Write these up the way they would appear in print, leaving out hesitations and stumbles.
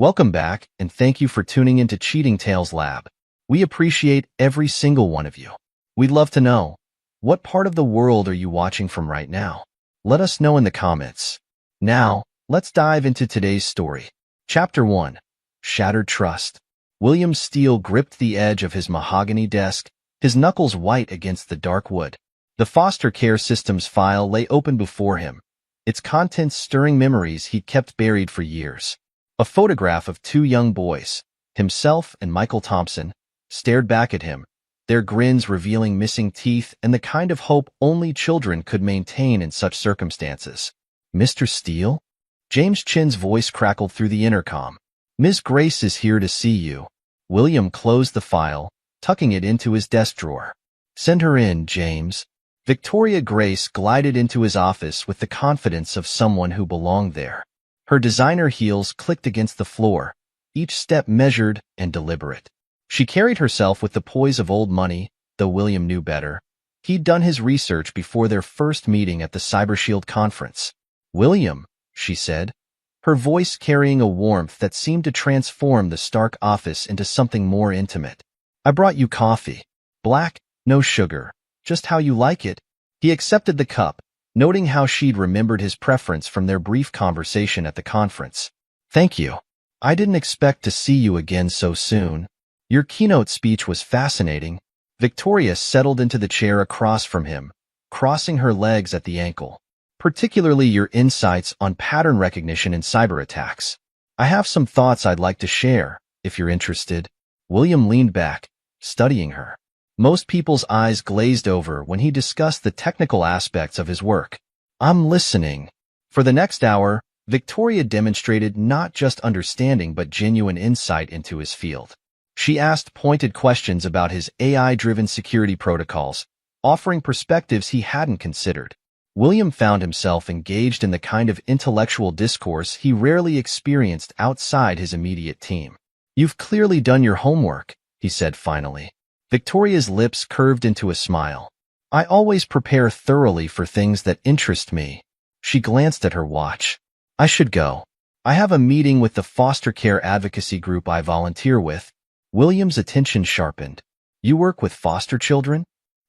Welcome back, and thank you for tuning into Cheating Tales Lab. We appreciate every single one of you. We'd love to know, what part of the world are you watching from right now? Let us know in the comments. Now, let's dive into today's story. Chapter 1. Shattered Trust. William Steele gripped the edge of his mahogany desk, his knuckles white against the dark wood. The foster care system's file lay open before him, its contents stirring memories he'd kept buried for years. A photograph of two young boys, himself and Michael Thompson, stared back at him, their grins revealing missing teeth and the kind of hope only children could maintain in such circumstances. "Mr. Steele?" James Chin's voice crackled through the intercom. "Ms. Grace is here to see you." William closed the file, tucking it into his desk drawer. "Send her in, James." Victoria Grace glided into his office with the confidence of someone who belonged there. Her designer heels clicked against the floor, each step measured and deliberate. She carried herself with the poise of old money, though William knew better. He'd done his research before their first meeting at the CyberShield conference. "William," she said, her voice carrying a warmth that seemed to transform the stark office into something more intimate. "I brought you coffee. Black, no sugar. Just how you like it." He accepted the cup, noting how she'd remembered his preference from their brief conversation at the conference. "Thank you. I didn't expect to see you again so soon. Your keynote speech was fascinating." Victoria settled into the chair across from him, crossing her legs at the ankle. "Particularly your insights on pattern recognition in cyber attacks. I have some thoughts I'd like to share, if you're interested." William leaned back, studying her. Most people's eyes glazed over when he discussed the technical aspects of his work. "I'm listening." For the next hour, Victoria demonstrated not just understanding but genuine insight into his field. She asked pointed questions about his AI-driven security protocols, offering perspectives he hadn't considered. William found himself engaged in the kind of intellectual discourse he rarely experienced outside his immediate team. "You've clearly done your homework," he said finally. Victoria's lips curved into a smile. "I always prepare thoroughly for things that interest me." She glanced at her watch. "I should go. I have a meeting with the foster care advocacy group I volunteer with." William's attention sharpened. "You work with foster children?"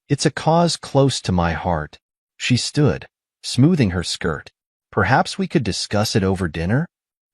"It's a cause close to my heart." She stood, smoothing her skirt. "Perhaps we could discuss it over dinner?"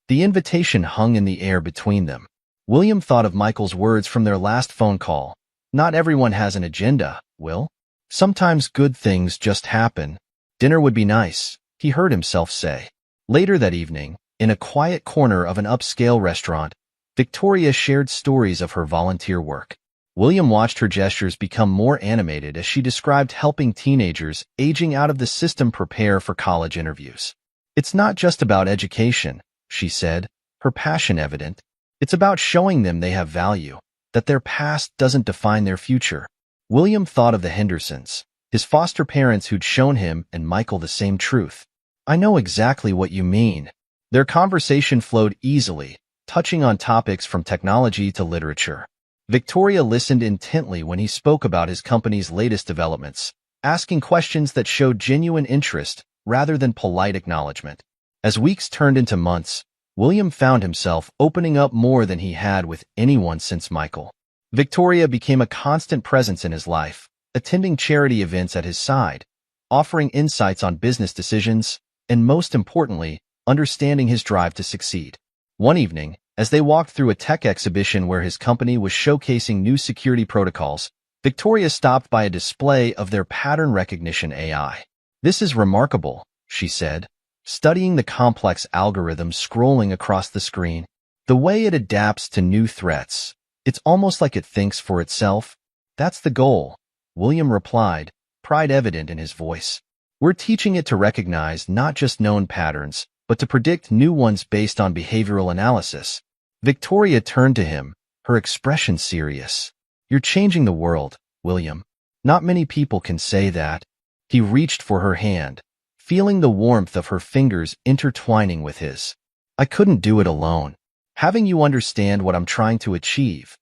The invitation hung in the air between them. William thought of Michael's words from their last phone call. "Not everyone has an agenda, Will. Sometimes good things just happen." "Dinner would be nice," he heard himself say. Later that evening, in a quiet corner of an upscale restaurant, Victoria shared stories of her volunteer work. William watched her gestures become more animated as she described helping teenagers aging out of the system prepare for college interviews. "It's not just about education," she said, her passion evident. "It's about showing them they have value, that their past doesn't define their future." William thought of the Hendersons, his foster parents who'd shown him and Michael the same truth. "I know exactly what you mean." Their conversation flowed easily, touching on topics from technology to literature. Victoria listened intently when he spoke about his company's latest developments, asking questions that showed genuine interest rather than polite acknowledgement. As weeks turned into months, William found himself opening up more than he had with anyone since Michael. Victoria became a constant presence in his life, attending charity events at his side, offering insights on business decisions, and most importantly, understanding his drive to succeed. One evening, as they walked through a tech exhibition where his company was showcasing new security protocols, Victoria stopped by a display of their pattern recognition AI. "This is remarkable," she said, studying the complex algorithm scrolling across the screen. "The way it adapts to new threats. It's almost like it thinks for itself." "That's the goal," William replied, pride evident in his voice. "We're teaching it to recognize not just known patterns, but to predict new ones based on behavioral analysis." Victoria turned to him, her expression serious. "You're changing the world, William. Not many people can say that." He reached for her hand, feeling the warmth of her fingers intertwining with his. "I couldn't do it alone. Having you understand what I'm trying to achieve,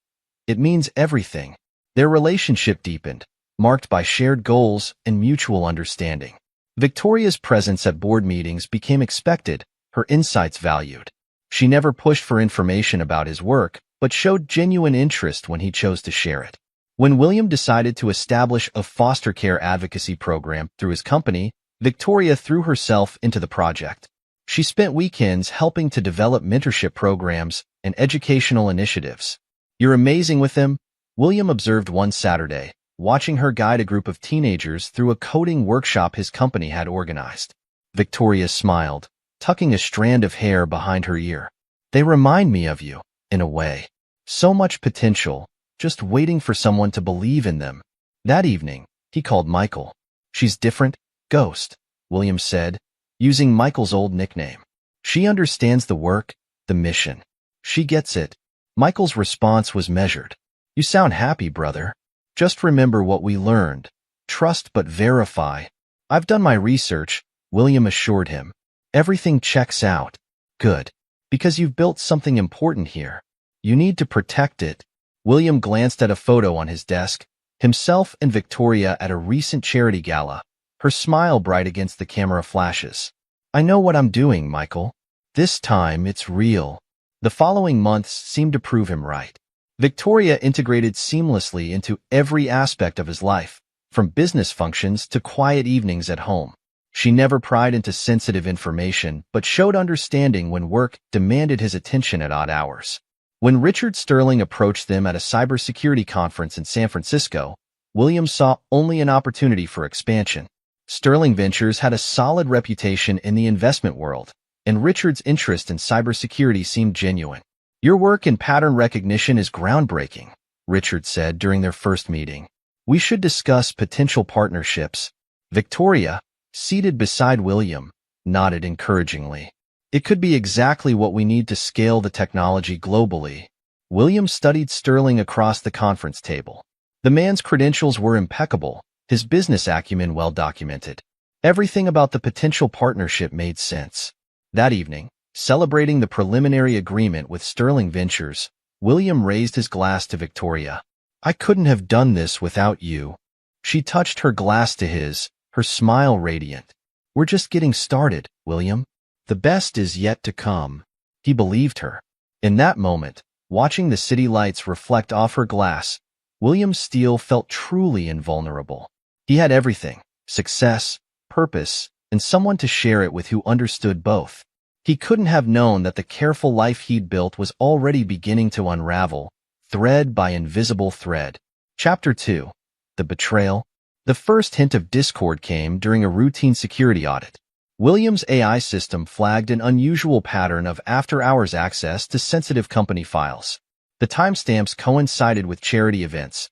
it means everything." Their relationship deepened, marked by shared goals and mutual understanding. Victoria's presence at board meetings became expected, her insights valued. She never pushed for information about his work, but showed genuine interest when he chose to share it. When William decided to establish a foster care advocacy program through his company, Victoria threw herself into the project. She spent weekends helping to develop mentorship programs and educational initiatives. "You're amazing with them," William observed one Saturday, watching her guide a group of teenagers through a coding workshop his company had organized. Victoria smiled, tucking a strand of hair behind her ear. "They remind me of you, in a way. So much potential, just waiting for someone to believe in them." That evening, he called Michael. "She's different, Ghost," William said, using Michael's old nickname. "She understands the work, the mission. She gets it." Michael's response was measured. "You sound happy, brother. Just remember what we learned. Trust but verify." "I've done my research," William assured him. "Everything checks out." "Good. Because you've built something important here. You need to protect it." William glanced at a photo on his desk, himself and Victoria at a recent charity gala, her smile bright against the camera flashes. "I know what I'm doing, Michael. This time it's real." The following months seemed to prove him right. Victoria integrated seamlessly into every aspect of his life, from business functions to quiet evenings at home. She never pried into sensitive information, but showed understanding when work demanded his attention at odd hours. When Richard Sterling approached them at a cybersecurity conference in San Francisco, William saw only an opportunity for expansion. Sterling Ventures had a solid reputation in the investment world, and Richard's interest in cybersecurity seemed genuine. "Your work in pattern recognition is groundbreaking," Richard said during their first meeting. "We should discuss potential partnerships." Victoria, seated beside William, nodded encouragingly. "It could be exactly what we need to scale the technology globally." William studied Sterling across the conference table. The man's credentials were impeccable, his business acumen well documented. Everything about the potential partnership made sense. That evening, celebrating the preliminary agreement with Sterling Ventures, William raised his glass to Victoria. "I couldn't have done this without you." She touched her glass to his, her smile radiant. "We're just getting started, William. The best is yet to come." He believed her. In that moment, watching the city lights reflect off her glass, William Steele felt truly invulnerable. He had everything: success, purpose, and someone to share it with who understood both. He couldn't have known that the careful life he'd built was already beginning to unravel, thread by invisible thread. Chapter 2. The Betrayal. The first hint of discord came during a routine security audit. William's AI system flagged an unusual pattern of after-hours access to sensitive company files. The timestamps coincided with charity events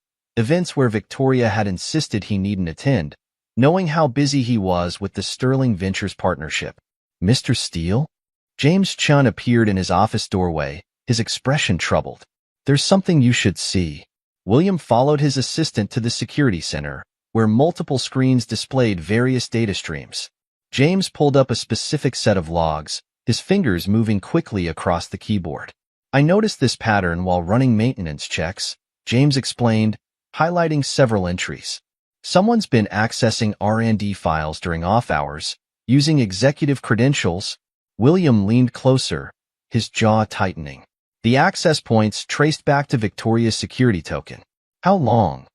where Victoria had insisted he needn't attend, knowing how busy he was with the Sterling Ventures partnership. "Mr. Steele?" James Chun appeared in his office doorway, his expression troubled. "There's something you should see." William followed his assistant to the security center, where multiple screens displayed various data streams. James pulled up a specific set of logs, his fingers moving quickly across the keyboard. "I noticed this pattern while running maintenance checks," James explained, highlighting several entries. "Someone's been accessing R&D files during off hours, using executive credentials." William leaned closer, his jaw tightening. The access points traced back to Victoria's security token. "How long?"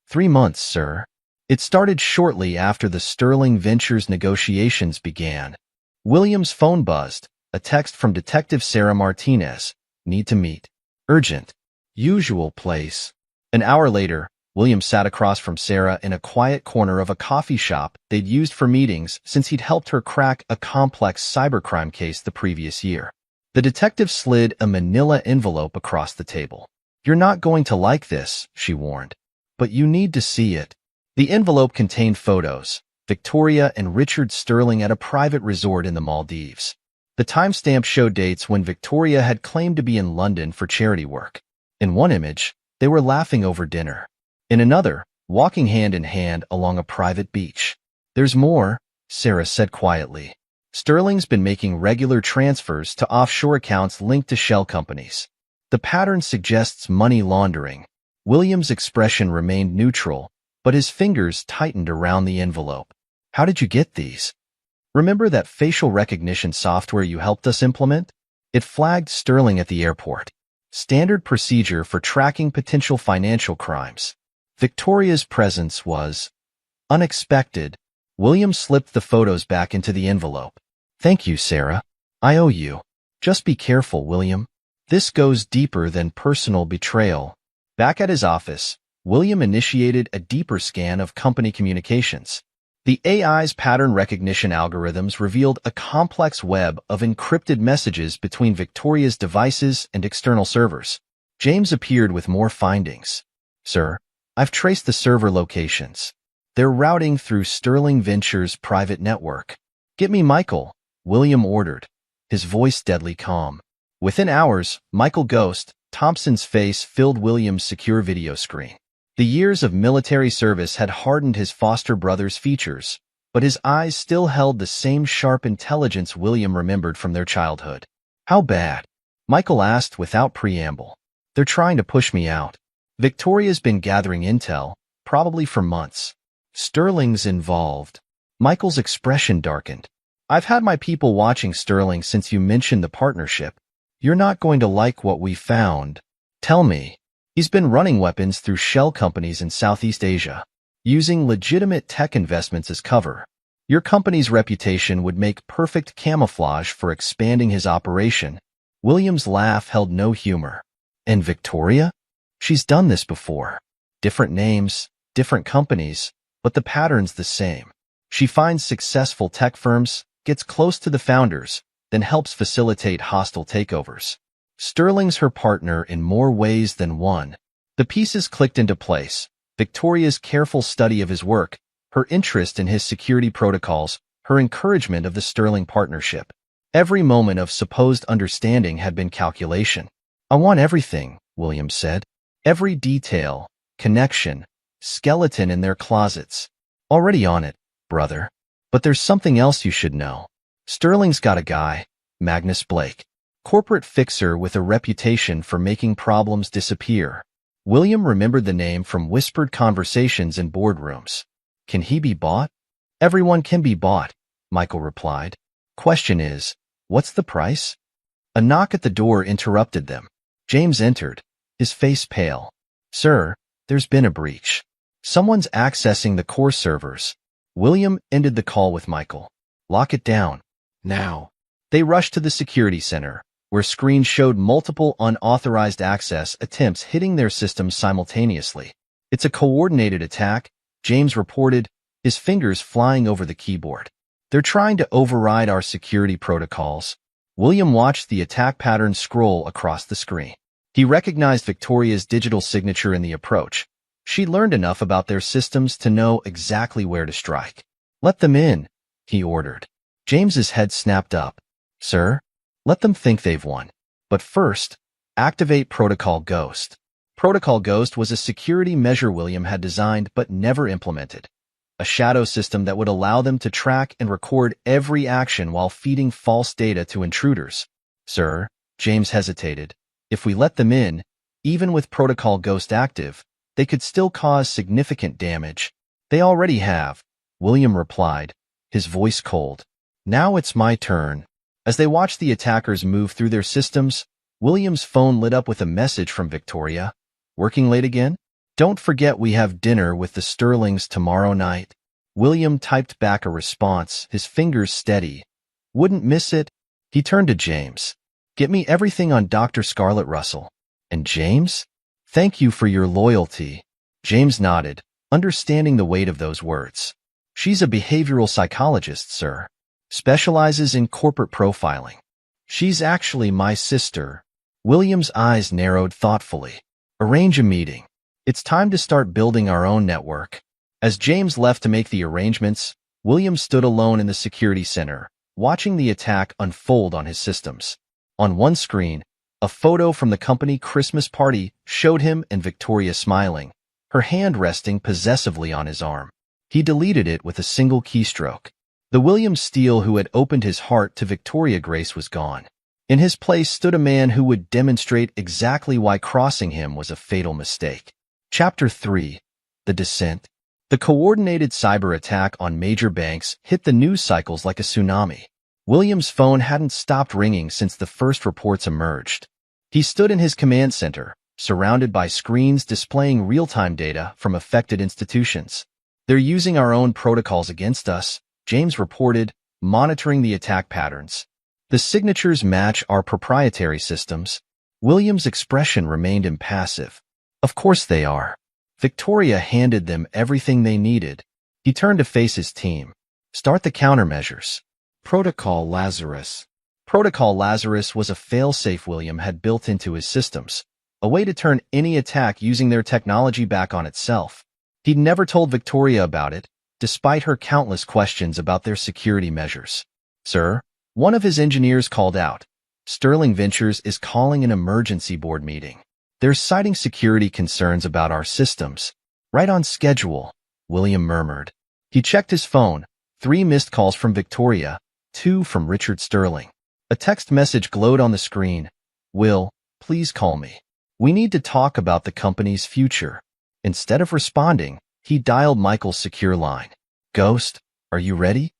3 months, sir. It started shortly after the Sterling Ventures negotiations began. William's phone buzzed, a text from Detective Sarah Martinez. "Need to meet. Urgent. Usual place." An hour later, William sat across from Sarah in a quiet corner of a coffee shop they'd used for meetings since he'd helped her crack a complex cybercrime case the previous year. The detective slid a manila envelope across the table. "You're not going to like this," she warned. "But you need to see it." The envelope contained photos, Victoria and Richard Sterling at a private resort in the Maldives. The timestamp showed dates when Victoria had claimed to be in London for charity work. In one image, they were laughing over dinner. In another, walking hand in hand along a private beach. "There's more," Sarah said quietly. "Sterling's been making regular transfers to offshore accounts linked to shell companies. The pattern suggests money laundering." William's expression remained neutral, but his fingers tightened around the envelope. "How did you get these?" "Remember that facial recognition software you helped us implement?" It flagged Sterling at the airport. Standard procedure for tracking potential financial crimes. Victoria's presence was unexpected. William slipped the photos back into the envelope. Thank you, Sarah. I owe you. Just be careful, William. This goes deeper than personal betrayal. Back at his office, William initiated a deeper scan of company communications. The AI's pattern recognition algorithms revealed a complex web of encrypted messages between Victoria's devices and external servers. James appeared with more findings. Sir, I've traced the server locations. They're routing through Sterling Ventures' private network. Get me Michael, William ordered, his voice deadly calm. Within hours, Michael Ghost, Thompson's face filled William's secure video screen. The years of military service had hardened his foster brother's features, but his eyes still held the same sharp intelligence William remembered from their childhood. How bad? Michael asked without preamble. They're trying to push me out. Victoria's been gathering intel, probably for months. Sterling's involved. Michael's expression darkened. I've had my people watching Sterling since you mentioned the partnership. You're not going to like what we found. Tell me. He's been running weapons through shell companies in Southeast Asia, using legitimate tech investments as cover. Your company's reputation would make perfect camouflage for expanding his operation. William's laugh held no humor. And Victoria? She's done this before. Different names, different companies, but the pattern's the same. She finds successful tech firms, gets close to the founders, then helps facilitate hostile takeovers. Sterling's her partner in more ways than one. The pieces clicked into place. Victoria's careful study of his work, her interest in his security protocols, her encouragement of the Sterling partnership. Every moment of supposed understanding had been calculation. I want everything, William said. Every detail, connection, skeleton in their closets. Already on it, brother. But there's something else you should know. Sterling's got a guy, Magnus Blake. Corporate fixer with a reputation for making problems disappear. William remembered the name from whispered conversations in boardrooms. Can he be bought? Everyone can be bought, Michael replied. Question is, what's the price? A knock at the door interrupted them. James entered, his face pale. Sir, there's been a breach. Someone's accessing the core servers. William ended the call with Michael. Lock it down. Now. They rushed to the security center, where screens showed multiple unauthorized access attempts hitting their systems simultaneously. It's a coordinated attack, James reported, his fingers flying over the keyboard. They're trying to override our security protocols. William watched the attack pattern scroll across the screen. He recognized Victoria's digital signature in the approach. She learned enough about their systems to know exactly where to strike. Let them in, he ordered. James's head snapped up. Sir? Let them think they've won. But first, activate Protocol Ghost. Protocol Ghost was a security measure William had designed but never implemented. A shadow system that would allow them to track and record every action while feeding false data to intruders. Sir, James hesitated. If we let them in, even with Protocol Ghost active, they could still cause significant damage. They already have, William replied, his voice cold. Now it's my turn. As they watched the attackers move through their systems, William's phone lit up with a message from Victoria. Working late again? Don't forget we have dinner with the Sterlings tomorrow night. William typed back a response, his fingers steady. Wouldn't miss it. He turned to James. Get me everything on Dr. Scarlett Russell. And James? Thank you for your loyalty. James nodded, understanding the weight of those words. She's a behavioral psychologist, sir. Specializes in corporate profiling. She's actually my sister. William's eyes narrowed thoughtfully. Arrange a meeting. It's time to start building our own network. As James left to make the arrangements, William stood alone in the security center, watching the attack unfold on his systems. On one screen, a photo from the company Christmas party showed him and Victoria smiling, her hand resting possessively on his arm. He deleted it with a single keystroke. The William Steele who had opened his heart to Victoria Grace was gone. In his place stood a man who would demonstrate exactly why crossing him was a fatal mistake. Chapter 3. The Descent. The coordinated cyber attack on major banks hit the news cycles like a tsunami. William's phone hadn't stopped ringing since the first reports emerged. He stood in his command center, surrounded by screens displaying real-time data from affected institutions. "They're using our own protocols against us," James reported, monitoring the attack patterns. "The signatures match our proprietary systems." William's expression remained impassive. "Of course they are." Victoria handed them everything they needed. He turned to face his team. "Start the countermeasures." Protocol Lazarus. Protocol Lazarus was a fail-safe William had built into his systems, a way to turn any attack using their technology back on itself. He'd never told Victoria about it, despite her countless questions about their security measures. "Sir," one of his engineers called out, "Sterling Ventures is calling an emergency board meeting. They're citing security concerns about our systems." "Right on schedule," William murmured. He checked his phone. 3 missed calls from Victoria, 2 from Richard Sterling. A text message glowed on the screen. "Will, please call me. We need to talk about the company's future." Instead of responding, he dialed Michael's secure line. "Ghost, are you ready?"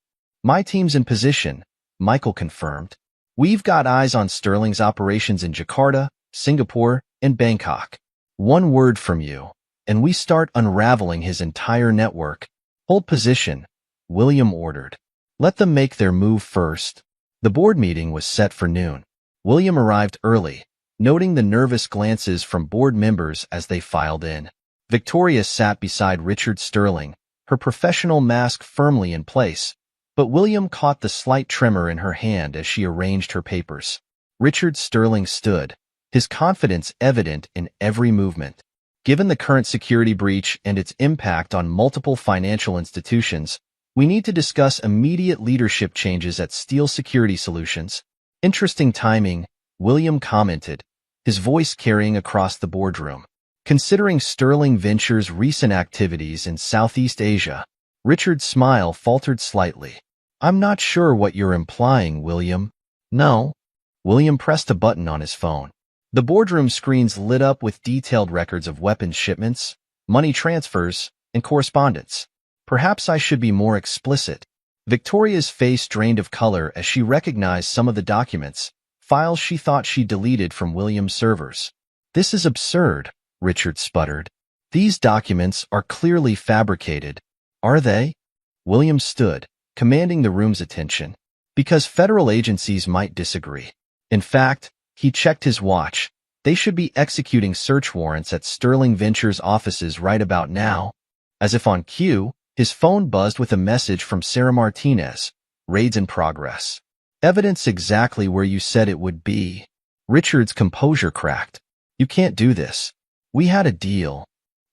"My team's in position," Michael confirmed. "We've got eyes on Sterling's operations in Jakarta, Singapore, and Bangkok. One word from you, and we start unraveling his entire network." "Hold position," William ordered. "Let them make their move first." The board meeting was set for noon. William arrived early, noting the nervous glances from board members as they filed in. Victoria sat beside Richard Sterling, her professional mask firmly in place, but William caught the slight tremor in her hand as she arranged her papers. Richard Sterling stood, his confidence evident in every movement. "Given the current security breach and its impact on multiple financial institutions, we need to discuss immediate leadership changes at Steel Security Solutions." "Interesting timing," William commented, his voice carrying across the boardroom. "Considering Sterling Ventures' recent activities in Southeast Asia." Richard's smile faltered slightly. "I'm not sure what you're implying, William." "No." William pressed a button on his phone. The boardroom screens lit up with detailed records of weapons shipments, money transfers, and correspondence. "Perhaps I should be more explicit." Victoria's face drained of color as she recognized some of the documents, files she thought she deleted from William's servers. "This is absurd," Richard sputtered. "These documents are clearly fabricated." "Are they?" William stood, commanding the room's attention. "Because federal agencies might disagree. In fact," he checked his watch, "they should be executing search warrants at Sterling Ventures offices right about now." As if on cue, his phone buzzed with a message from Sarah Martinez. "Raids in progress. Evidence exactly where you said it would be." Richard's composure cracked. "You can't do this. We had a deal."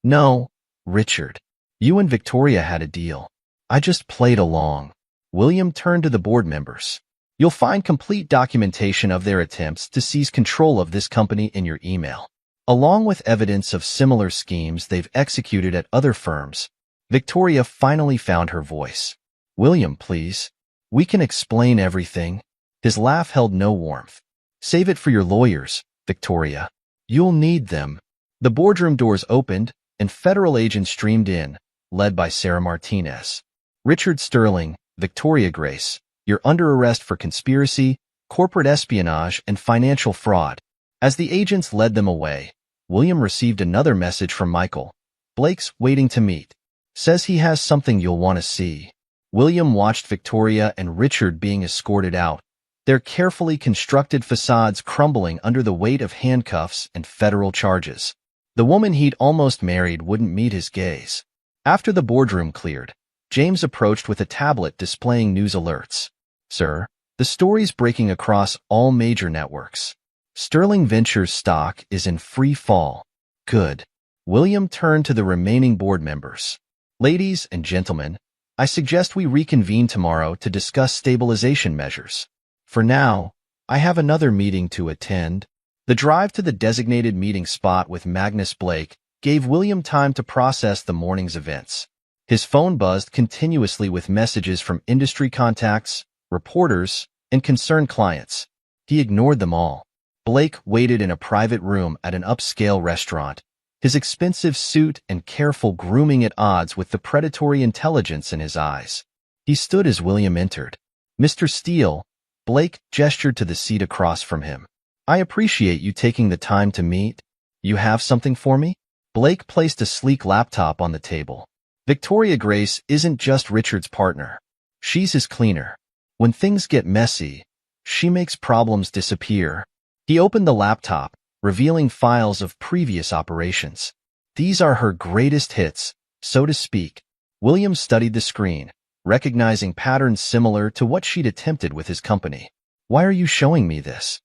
"No, Richard. You and Victoria had a deal. I just played along." William turned to the board members. "You'll find complete documentation of their attempts to seize control of this company in your email, along with evidence of similar schemes they've executed at other firms." Victoria finally found her voice. "William, please. We can explain everything." His laugh held no warmth. "Save it for your lawyers, Victoria. You'll need them." The boardroom doors opened, and federal agents streamed in, led by Sarah Martinez. "Richard Sterling, Victoria Grace, you're under arrest for conspiracy, corporate espionage, and financial fraud." As the agents led them away, William received another message from Michael. "Blake's waiting to meet. Says he has something you'll want to see." William watched Victoria and Richard being escorted out, their carefully constructed facades crumbling under the weight of handcuffs and federal charges. The woman he'd almost married wouldn't meet his gaze. After the boardroom cleared, James approached with a tablet displaying news alerts. "Sir, the story's breaking across all major networks. Sterling Ventures stock is in free fall." "Good." William turned to the remaining board members. "Ladies and gentlemen, I suggest we reconvene tomorrow to discuss stabilization measures. For now, I have another meeting to attend." The drive to the designated meeting spot with Magnus Blake gave William time to process the morning's events. His phone buzzed continuously with messages from industry contacts, reporters, and concerned clients. He ignored them all. Blake waited in a private room at an upscale restaurant, his expensive suit and careful grooming at odds with the predatory intelligence in his eyes. He stood as William entered. "Mr. Steele," Blake gestured to the seat across from him. I appreciate you taking the time to meet. You have something for me? Blake placed a sleek laptop on the table. Victoria Grace isn't just Richard's partner. She's his cleaner. When things get messy, she makes problems disappear. He opened the laptop, revealing files of previous operations. These are her greatest hits, so to speak. William studied the screen, recognizing patterns similar to what she'd attempted with his company. Why are you showing me this?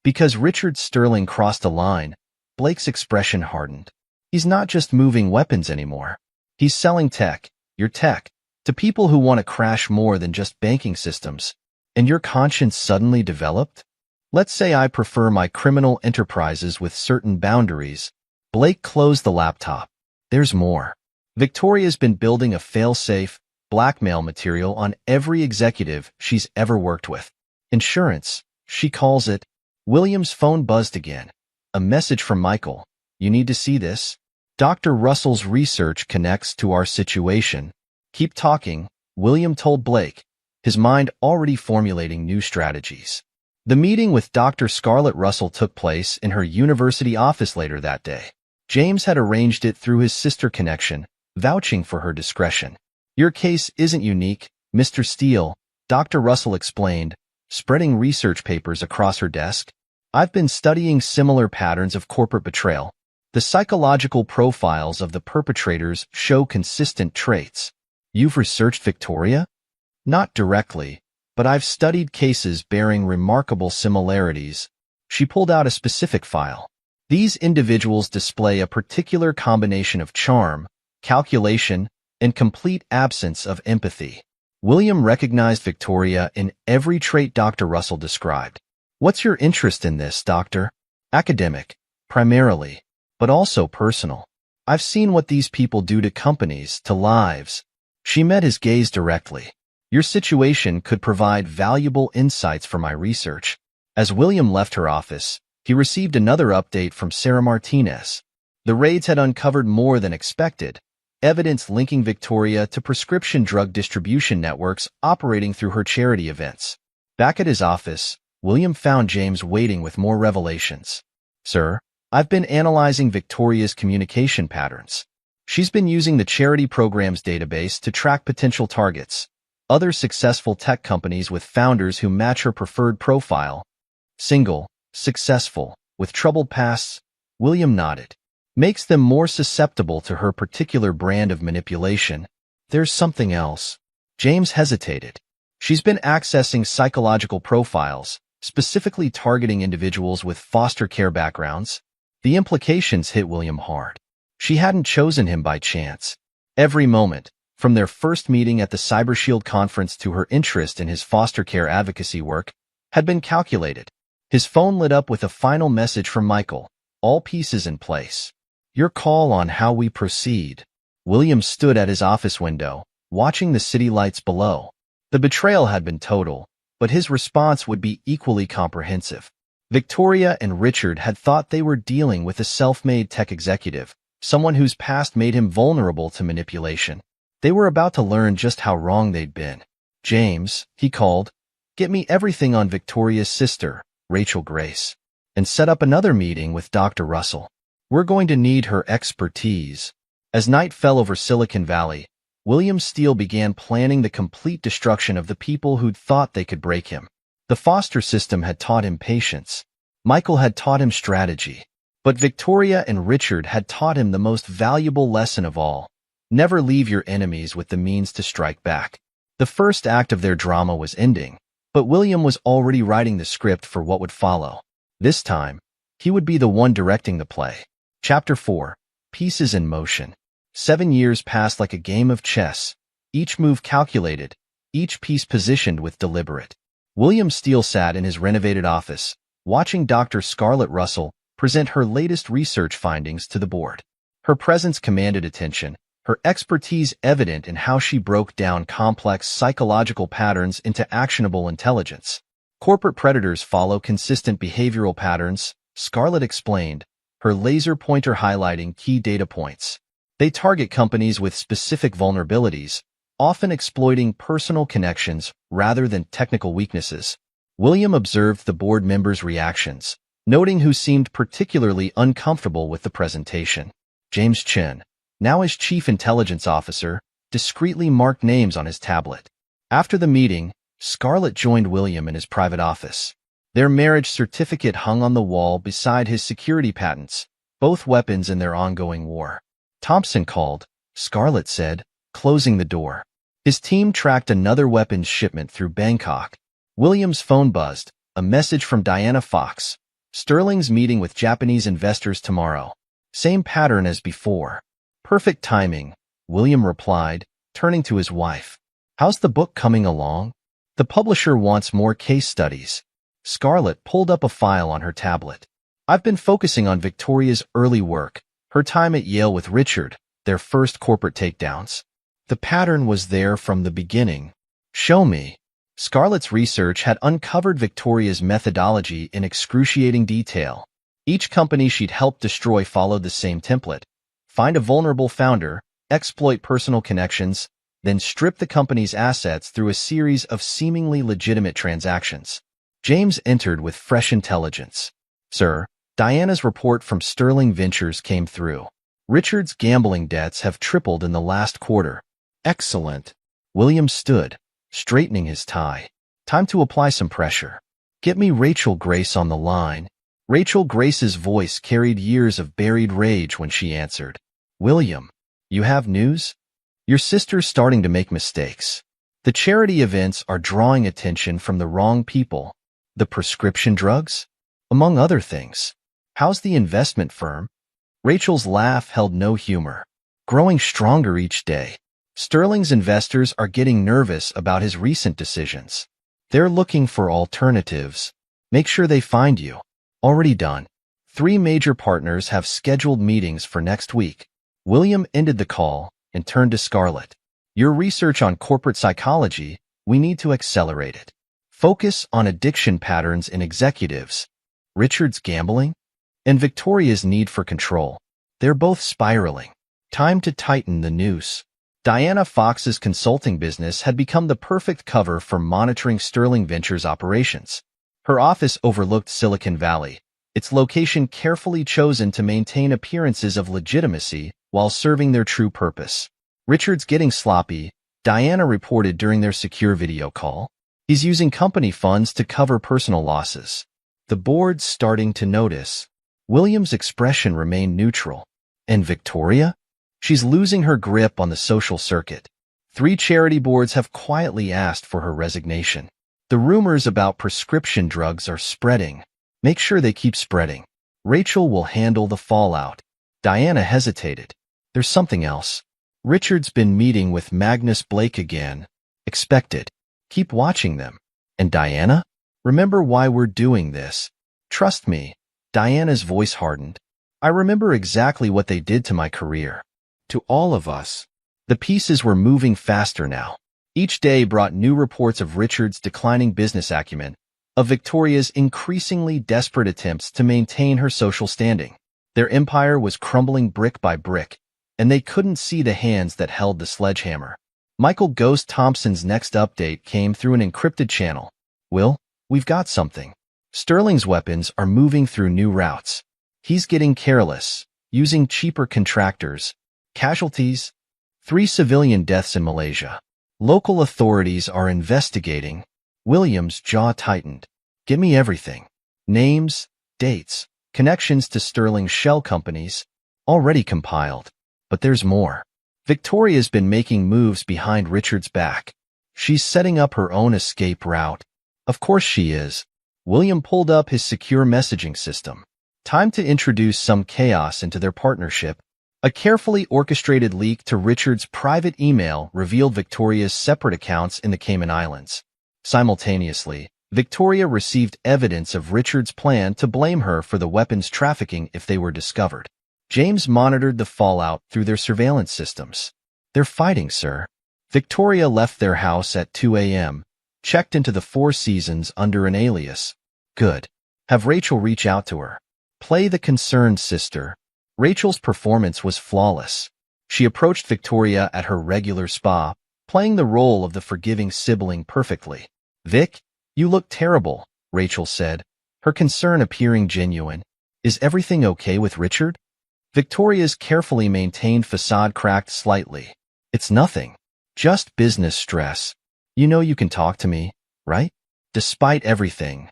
Because Richard Sterling crossed a line, Blake's expression hardened. He's not just moving weapons anymore. He's selling tech, your tech, to people who want to crash more than just banking systems. And your conscience suddenly developed? Let's say I prefer my criminal enterprises with certain boundaries. Blake closed the laptop. There's more. Victoria's been building a fail-safe, blackmail material on every executive she's ever worked with. Insurance, she calls it. William's phone buzzed again. A message from Michael. You need to see this. Dr. Russell's research connects to our situation. Keep talking, William told Blake, his mind already formulating new strategies. The meeting with Dr. Scarlett Russell took place in her university office later that day. James had arranged it through his sister connection, vouching for her discretion. Your case isn't unique, Mr. Steele, Dr. Russell explained, spreading research papers across her desk. I've been studying similar patterns of corporate betrayal. The psychological profiles of the perpetrators show consistent traits. You've researched Victoria? Not directly, but I've studied cases bearing remarkable similarities. She pulled out a specific file. These individuals display a particular combination of charm, calculation, and complete absence of empathy. William recognized Victoria in every trait Dr. Russell described. What's your interest in this, Doctor? Academic, primarily, but also personal. I've seen what these people do to companies, to lives. She met his gaze directly. Your situation could provide valuable insights for my research. As William left her office, he received another update from Sarah Martinez. The raids had uncovered more than expected, evidence linking Victoria to prescription drug distribution networks operating through her charity events. Back at his office, William found James waiting with more revelations. Sir, I've been analyzing Victoria's communication patterns. She's been using the charity programs database to track potential targets. Other successful tech companies with founders who match her preferred profile. Single, successful, with troubled pasts, William nodded. Makes them more susceptible to her particular brand of manipulation. There's something else. James hesitated. She's been accessing psychological profiles, specifically targeting individuals with foster care backgrounds. The implications hit William hard. She hadn't chosen him by chance. Every moment, from their first meeting at the CyberShield conference to her interest in his foster care advocacy work, had been calculated. His phone lit up with a final message from Michael, all pieces in place. Your call on how we proceed. William stood at his office window, watching the city lights below. The betrayal had been total, but his response would be equally comprehensive. Victoria and Richard had thought they were dealing with a self-made tech executive, someone whose past made him vulnerable to manipulation. They were about to learn just how wrong they'd been. James, he called, get me everything on Victoria's sister, Rachel Grace, and set up another meeting with Dr. Russell. We're going to need her expertise. As night fell over Silicon Valley, William Steele began planning the complete destruction of the people who'd thought they could break him. The foster system had taught him patience. Michael had taught him strategy. But Victoria and Richard had taught him the most valuable lesson of all. Never leave your enemies with the means to strike back. The first act of their drama was ending, but William was already writing the script for what would follow. This time, he would be the one directing the play. Chapter 4. Pieces in Motion. 7 years passed like a game of chess, each move calculated, each piece positioned with deliberate. William Steele sat in his renovated office, watching Dr. Scarlett Russell present her latest research findings to the board. Her presence commanded attention, her expertise evident in how she broke down complex psychological patterns into actionable intelligence. Corporate predators follow consistent behavioral patterns, Scarlett explained, her laser pointer highlighting key data points. They target companies with specific vulnerabilities, often exploiting personal connections rather than technical weaknesses. William observed the board members' reactions, noting who seemed particularly uncomfortable with the presentation. James Chin, now as Chief Intelligence Officer, discreetly marked names on his tablet. After the meeting, Scarlett joined William in his private office. Their marriage certificate hung on the wall beside his security patents, both weapons in their ongoing war. Thompson called, Scarlett said, closing the door. His team tracked another weapons shipment through Bangkok. William's phone buzzed, a message from Diana Fox. Sterling's meeting with Japanese investors tomorrow. Same pattern as before. Perfect timing, William replied, turning to his wife. How's the book coming along? The publisher wants more case studies. Scarlett pulled up a file on her tablet. I've been focusing on Victoria's early work, her time at Yale with Richard, their first corporate takedowns. The pattern was there from the beginning. Show me. Scarlett's research had uncovered Victoria's methodology in excruciating detail. Each company she'd helped destroy followed the same template. Find a vulnerable founder, exploit personal connections, then strip the company's assets through a series of seemingly legitimate transactions. James entered with fresh intelligence. Sir, Diana's report from Sterling Ventures came through. Richard's gambling debts have tripled in the last quarter. Excellent. William stood, straightening his tie. Time to apply some pressure. Get me Rachel Grace on the line. Rachel Grace's voice carried years of buried rage when she answered. William, you have news? Your sister's starting to make mistakes. The charity events are drawing attention from the wrong people. The prescription drugs? Among other things. How's the investment firm? Rachel's laugh held no humor. Growing stronger each day. Sterling's investors are getting nervous about his recent decisions. They're looking for alternatives. Make sure they find you. Already done. 3 major partners have scheduled meetings for next week. William ended the call and turned to Scarlett. Your research on corporate psychology, we need to accelerate it. Focus on addiction patterns in executives. Richard's gambling and Victoria's need for control. They're both spiraling. Time to tighten the noose. Diana Fox's consulting business had become the perfect cover for monitoring Sterling Ventures' operations. Her office overlooked Silicon Valley, its location carefully chosen to maintain appearances of legitimacy while serving their true purpose. Richard's getting sloppy, Diana reported during their secure video call. He's using company funds to cover personal losses. The board's starting to notice. William's expression remained neutral. And Victoria? She's losing her grip on the social circuit. 3 charity boards have quietly asked for her resignation. The rumors about prescription drugs are spreading. Make sure they keep spreading. Rachel will handle the fallout. Diana hesitated. There's something else. Richard's been meeting with Magnus Blake again. Expect it. Keep watching them. And Diana? Remember why we're doing this. Trust me. Diana's voice hardened. I remember exactly what they did to my career. To all of us. The pieces were moving faster now. Each day brought new reports of Richard's declining business acumen, of Victoria's increasingly desperate attempts to maintain her social standing. Their empire was crumbling brick by brick, and they couldn't see the hands that held the sledgehammer. Michael Ghost Thompson's next update came through an encrypted channel. Will, we've got something. Sterling's weapons are moving through new routes. He's getting careless, using cheaper contractors. Casualties? 3 civilian deaths in Malaysia. Local authorities are investigating. William's jaw tightened. Give me everything. Names, dates, connections to Sterling's shell companies. Already compiled. But there's more. Victoria's been making moves behind Richard's back. She's setting up her own escape route. Of course she is. William pulled up his secure messaging system. Time to introduce some chaos into their partnership. A carefully orchestrated leak to Richard's private email revealed Victoria's separate accounts in the Cayman Islands. Simultaneously, Victoria received evidence of Richard's plan to blame her for the weapons trafficking if they were discovered. James monitored the fallout through their surveillance systems. They're fighting, sir. Victoria left their house at 2 a.m., checked into the Four Seasons under an alias. Good. Have Rachel reach out to her. Play the concerned sister. Rachel's performance was flawless. She approached Victoria at her regular spa, playing the role of the forgiving sibling perfectly. Vic, You look terrible, Rachel said, her concern appearing genuine. Is everything okay with Richard? Victoria's carefully maintained facade cracked slightly. It's nothing. Just business stress. You know you can talk to me, right? Despite everything.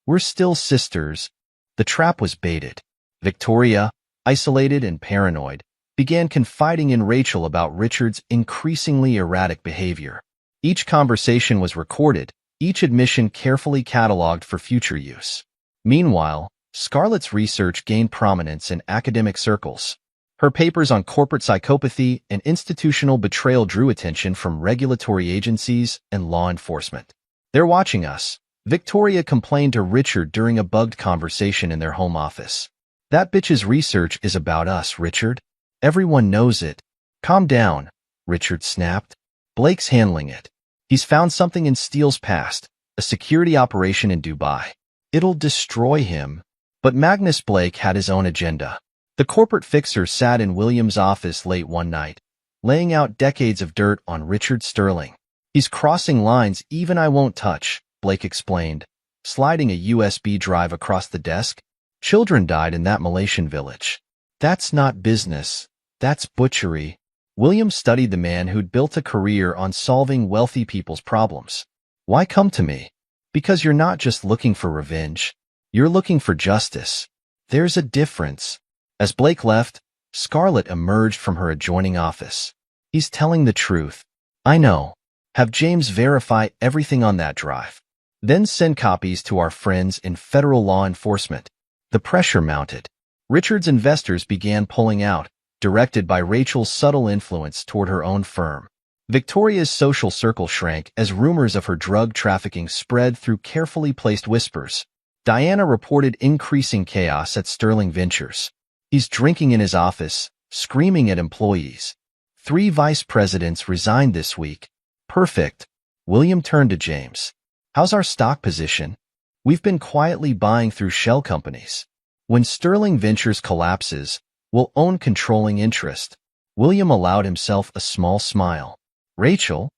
We're still sisters. The trap was baited. Victoria, isolated and paranoid, began confiding in Rachel about Richard's increasingly erratic behavior. Each conversation was recorded, each admission carefully cataloged for future use. Meanwhile, Scarlett's research gained prominence in academic circles. Her papers on corporate psychopathy and institutional betrayal drew attention from regulatory agencies and law enforcement. They're watching us, Victoria complained to Richard during a bugged conversation in their home office. That bitch's research is about us, Richard. Everyone knows it. Calm down, Richard snapped. Blake's handling it. He's found something in Steele's past, a security operation in Dubai. It'll destroy him. But Magnus Blake had his own agenda. The corporate fixer sat in William's office late one night, laying out decades of dirt on Richard Sterling. He's crossing lines even I won't touch, Blake explained, sliding a USB drive across the desk. Children died in that Malaysian village. That's not business. That's butchery. William studied the man who'd built a career on solving wealthy people's problems. Why come to me? Because you're not just looking for revenge. You're looking for justice. There's a difference. As Blake left, Scarlett emerged from her adjoining office. He's telling the truth. I know. Have James verify everything on that drive. Then send copies to our friends in federal law enforcement. The pressure mounted. Richard's investors began pulling out, directed by Rachel's subtle influence toward her own firm. Victoria's social circle shrank as rumors of her drug trafficking spread through carefully placed whispers. Diana reported increasing chaos at Sterling Ventures. He's drinking in his office, screaming at employees. 3 vice presidents resigned this week. Perfect. William turned to James. How's our stock position? We've been quietly buying through shell companies. When Sterling Ventures collapses, we'll own controlling interest. William allowed himself a small smile. Rachel?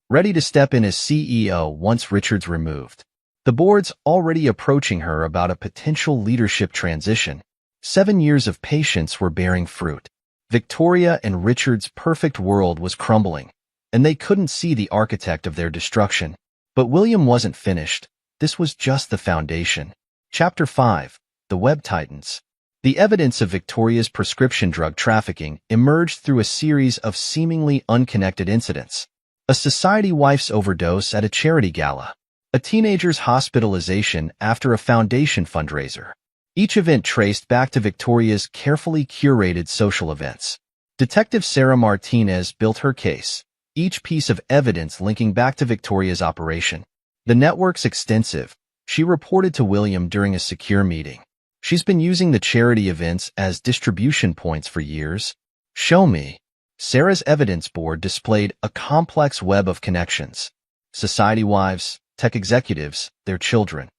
Ready to step in as CEO once Richard's removed. The board's already approaching her about a potential leadership transition. 7 years of patience were bearing fruit. Victoria and Richard's perfect world was crumbling, and they couldn't see the architect of their destruction. But William wasn't finished. This was just the foundation. Chapter 5. The Web Titans. The evidence of Victoria's prescription drug trafficking emerged through a series of seemingly unconnected incidents. A society wife's overdose at a charity gala. A teenager's hospitalization after a foundation fundraiser. Each event traced back to Victoria's carefully curated social events. Detective Sarah Martinez built her case, each piece of evidence linking back to Victoria's operation. The network's extensive, she reported to William during a secure meeting. She's been using the charity events as distribution points for years. Show me. Sarah's evidence board displayed a complex web of connections. Society wives, tech executives, their children.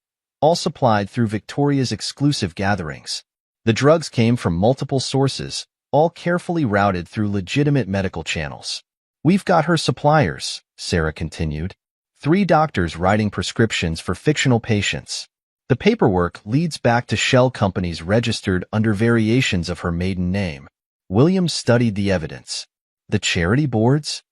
All supplied through Victoria's exclusive gatherings. The drugs came from multiple sources, all carefully routed through legitimate medical channels. We've got her suppliers, Sarah continued. 3 doctors writing prescriptions for fictional patients. The paperwork leads back to shell companies registered under variations of her maiden name. Williams studied the evidence. The charity boards?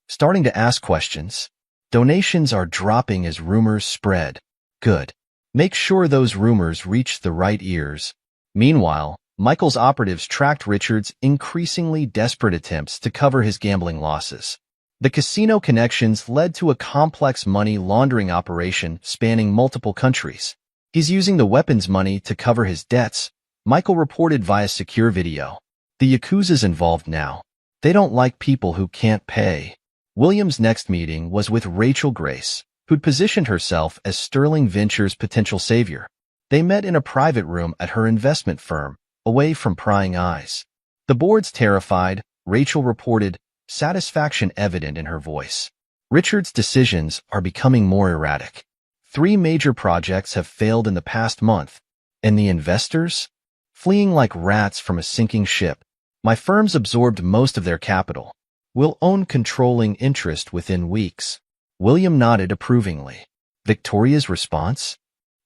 Starting to ask questions. Donations are dropping as rumors spread. Good. Make sure those rumors reach the right ears. Meanwhile, Michael's operatives tracked Richard's increasingly desperate attempts to cover his gambling losses. The casino connections led to a complex money laundering operation spanning multiple countries. He's using the weapons money to cover his debts, Michael reported via secure video. The Yakuza's involved now. They don't like people who can't pay. William's next meeting was with Rachel Grace, who'd positioned herself as Sterling Ventures' potential savior. They met in a private room at her investment firm, away from prying eyes. The board's terrified, Rachel reported, satisfaction evident in her voice. Richard's decisions are becoming more erratic. 3 major projects have failed in the past month, and the investors? Fleeing like rats from a sinking ship. My firm's absorbed most of their capital. We'll own controlling interest within weeks. William nodded approvingly. Victoria's response?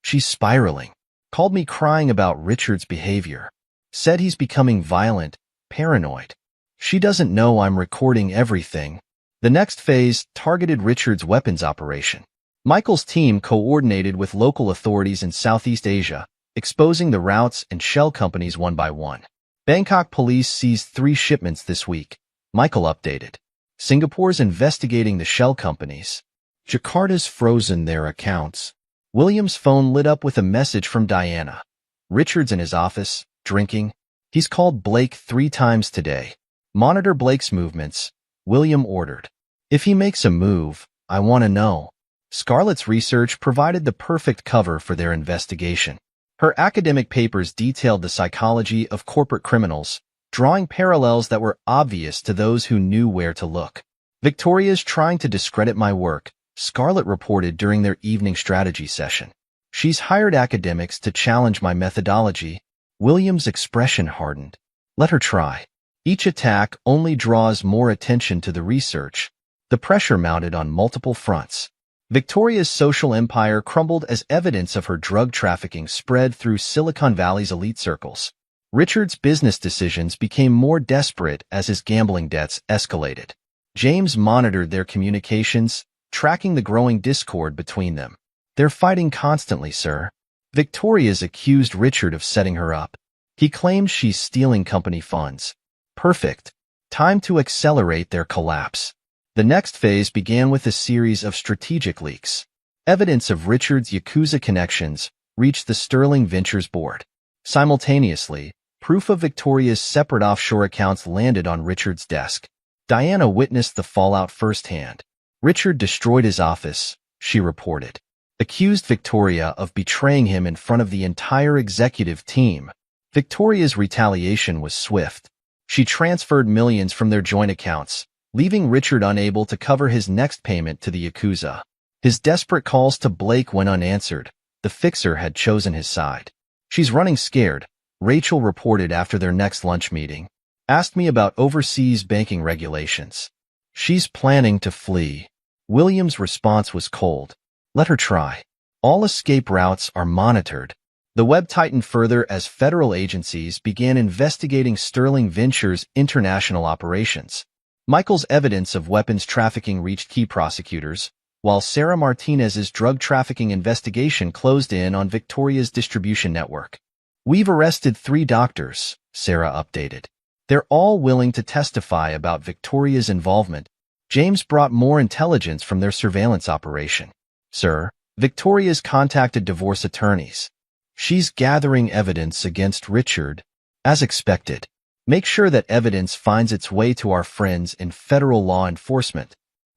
She's spiraling. Called me crying about Richard's behavior. Said he's becoming violent, paranoid. She doesn't know I'm recording everything. The next phase targeted Richard's weapons operation. Michael's team coordinated with local authorities in Southeast Asia, exposing the routes and shell companies one by one. Bangkok police seized 3 shipments this week. Michael updated. Singapore's investigating the shell companies. Jakarta's frozen their accounts. William's phone lit up with a message from Diana. Richard's in his office, drinking. He's called Blake 3 times today. Monitor Blake's movements, William ordered. If he makes a move, I want to know. Scarlett's research provided the perfect cover for their investigation. Her academic papers detailed the psychology of corporate criminals, drawing parallels that were obvious to those who knew where to look. Victoria's trying to discredit my work, Scarlett reported during their evening strategy session. She's hired academics to challenge my methodology. William's expression hardened. Let her try. Each attack only draws more attention to the research. The pressure mounted on multiple fronts. Victoria's social empire crumbled as evidence of her drug trafficking spread through Silicon Valley's elite circles. Richard's business decisions became more desperate as his gambling debts escalated. James monitored their communications, tracking the growing discord between them. They're fighting constantly, sir. Victoria's accused Richard of setting her up. He claimed she's stealing company funds. Perfect. Time to accelerate their collapse. The next phase began with a series of strategic leaks. Evidence of Richard's Yakuza connections reached the Sterling Ventures board. Simultaneously, proof of Victoria's separate offshore accounts landed on Richard's desk. Diana witnessed the fallout firsthand. Richard destroyed his office, she reported. Accused Victoria of betraying him in front of the entire executive team. Victoria's retaliation was swift. She transferred millions from their joint accounts, leaving Richard unable to cover his next payment to the Yakuza. His desperate calls to Blake went unanswered. The fixer had chosen his side. She's running scared, Rachel reported after their next lunch meeting. Asked me about overseas banking regulations. She's planning to flee. William's response was cold. Let her try. All escape routes are monitored. The web tightened further as federal agencies began investigating Sterling Ventures' international operations. Michael's evidence of weapons trafficking reached key prosecutors, while Sarah Martinez's drug trafficking investigation closed in on Victoria's distribution network. We've arrested 3 doctors, Sarah updated. They're all willing to testify about Victoria's involvement. James brought more intelligence from their surveillance operation. Sir, Victoria's contacted divorce attorneys. She's gathering evidence against Richard, as expected. Make sure that evidence finds its way to our friends in federal law enforcement.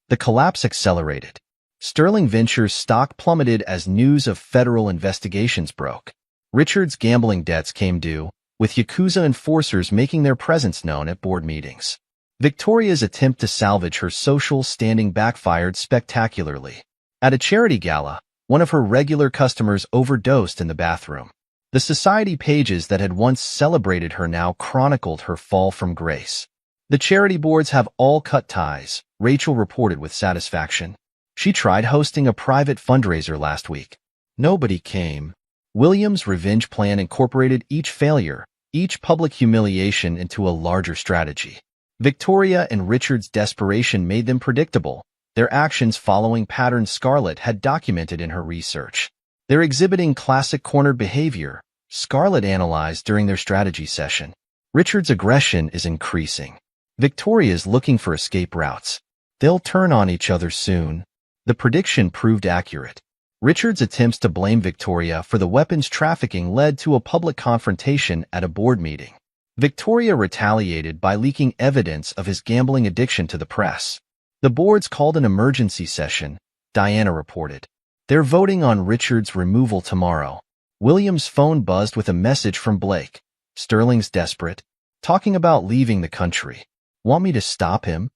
The collapse accelerated. Sterling Ventures' stock plummeted as news of federal investigations broke. Richard's gambling debts came due, with Yakuza enforcers making their presence known at board meetings. Victoria's attempt to salvage her social standing backfired spectacularly. At a charity gala, one of her regular customers overdosed in the bathroom. The society pages that had once celebrated her now chronicled her fall from grace. The charity boards have all cut ties, Rachel reported with satisfaction. She tried hosting a private fundraiser last week. Nobody came. William's revenge plan incorporated each failure, each public humiliation into a larger strategy. Victoria and Richard's desperation made them predictable, their actions following patterns Scarlett had documented in her research. They're exhibiting classic cornered behavior, Scarlett analyzed during their strategy session. Richard's aggression is increasing. Victoria's looking for escape routes. They'll turn on each other soon. The prediction proved accurate. Richard's attempts to blame Victoria for the weapons trafficking led to a public confrontation at a board meeting. Victoria retaliated by leaking evidence of his gambling addiction to the press. The boards called an emergency session, Diana reported. They're voting on Richard's removal tomorrow. William's phone buzzed with a message from Blake. Sterling's desperate. Talking about leaving the country. Want me to stop him?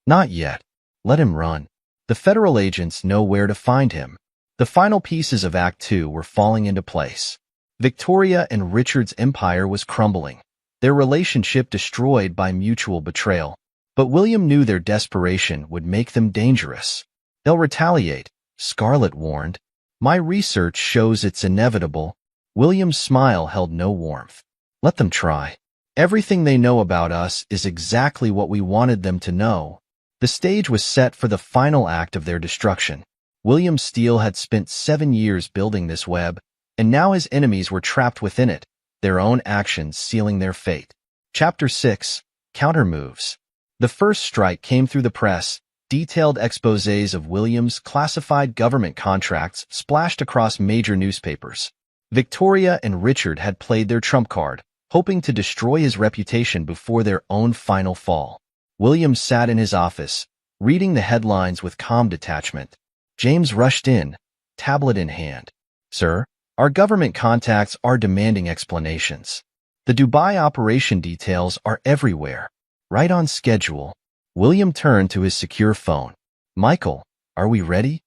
Not yet. Let him run. The federal agents know where to find him. The final pieces of Act 2 were falling into place. Victoria and Richard's empire was crumbling, their relationship destroyed by mutual betrayal. But William knew their desperation would make them dangerous. They'll retaliate, Scarlett warned. My research shows it's inevitable. William's smile held no warmth. Let them try. Everything they know about us is exactly what we wanted them to know. The stage was set for the final act of their destruction. William Steele had spent 7 years building this web, and now his enemies were trapped within it, their own actions sealing their fate. Chapter 6. Countermoves. The first strike came through the press. Detailed exposés of William's classified government contracts splashed across major newspapers. Victoria and Richard had played their trump card, hoping to destroy his reputation before their own final fall. William sat in his office, reading the headlines with calm detachment. James rushed in, tablet in hand. "Sir, our government contacts are demanding explanations. The Dubai operation details are everywhere. Right on schedule." William turned to his secure phone. "Michael, are we ready?"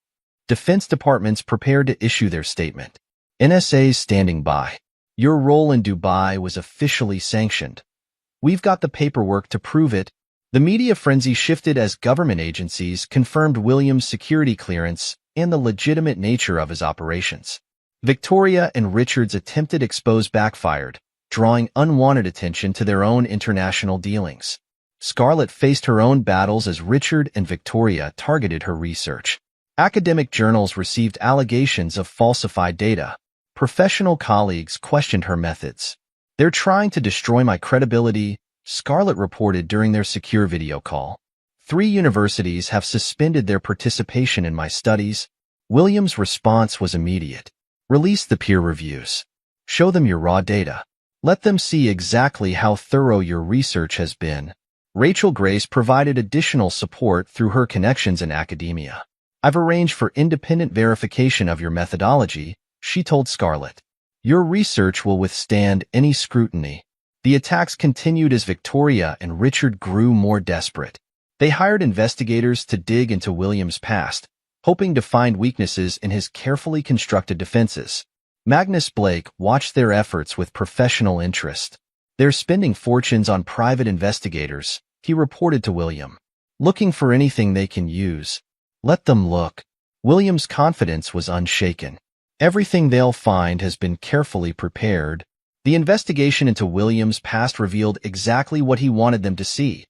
Defense departments prepared to issue their statement. NSA's standing by. Your role in Dubai was officially sanctioned. We've got the paperwork to prove it. The media frenzy shifted as government agencies confirmed William's security clearance and the legitimate nature of his operations. Victoria and Richard's attempted expose backfired, drawing unwanted attention to their own international dealings. Scarlett faced her own battles as Richard and Victoria targeted her research. Academic journals received allegations of falsified data. Professional colleagues questioned her methods. "They're trying to destroy my credibility," Scarlett reported during their secure video call. 3 universities have suspended their participation in my studies. William's response was immediate. Release the peer reviews. Show them your raw data. Let them see exactly how thorough your research has been. Rachel Grace provided additional support through her connections in academia. "I've arranged for independent verification of your methodology," she told Scarlett. "Your research will withstand any scrutiny." The attacks continued as Victoria and Richard grew more desperate. They hired investigators to dig into William's past, hoping to find weaknesses in his carefully constructed defenses. Magnus Blake watched their efforts with professional interest. "They're spending fortunes on private investigators," he reported to William. "Looking for anything they can use. Let them look." William's confidence was unshaken. Everything they'll find has been carefully prepared. The investigation into William's past revealed exactly what he wanted them to see.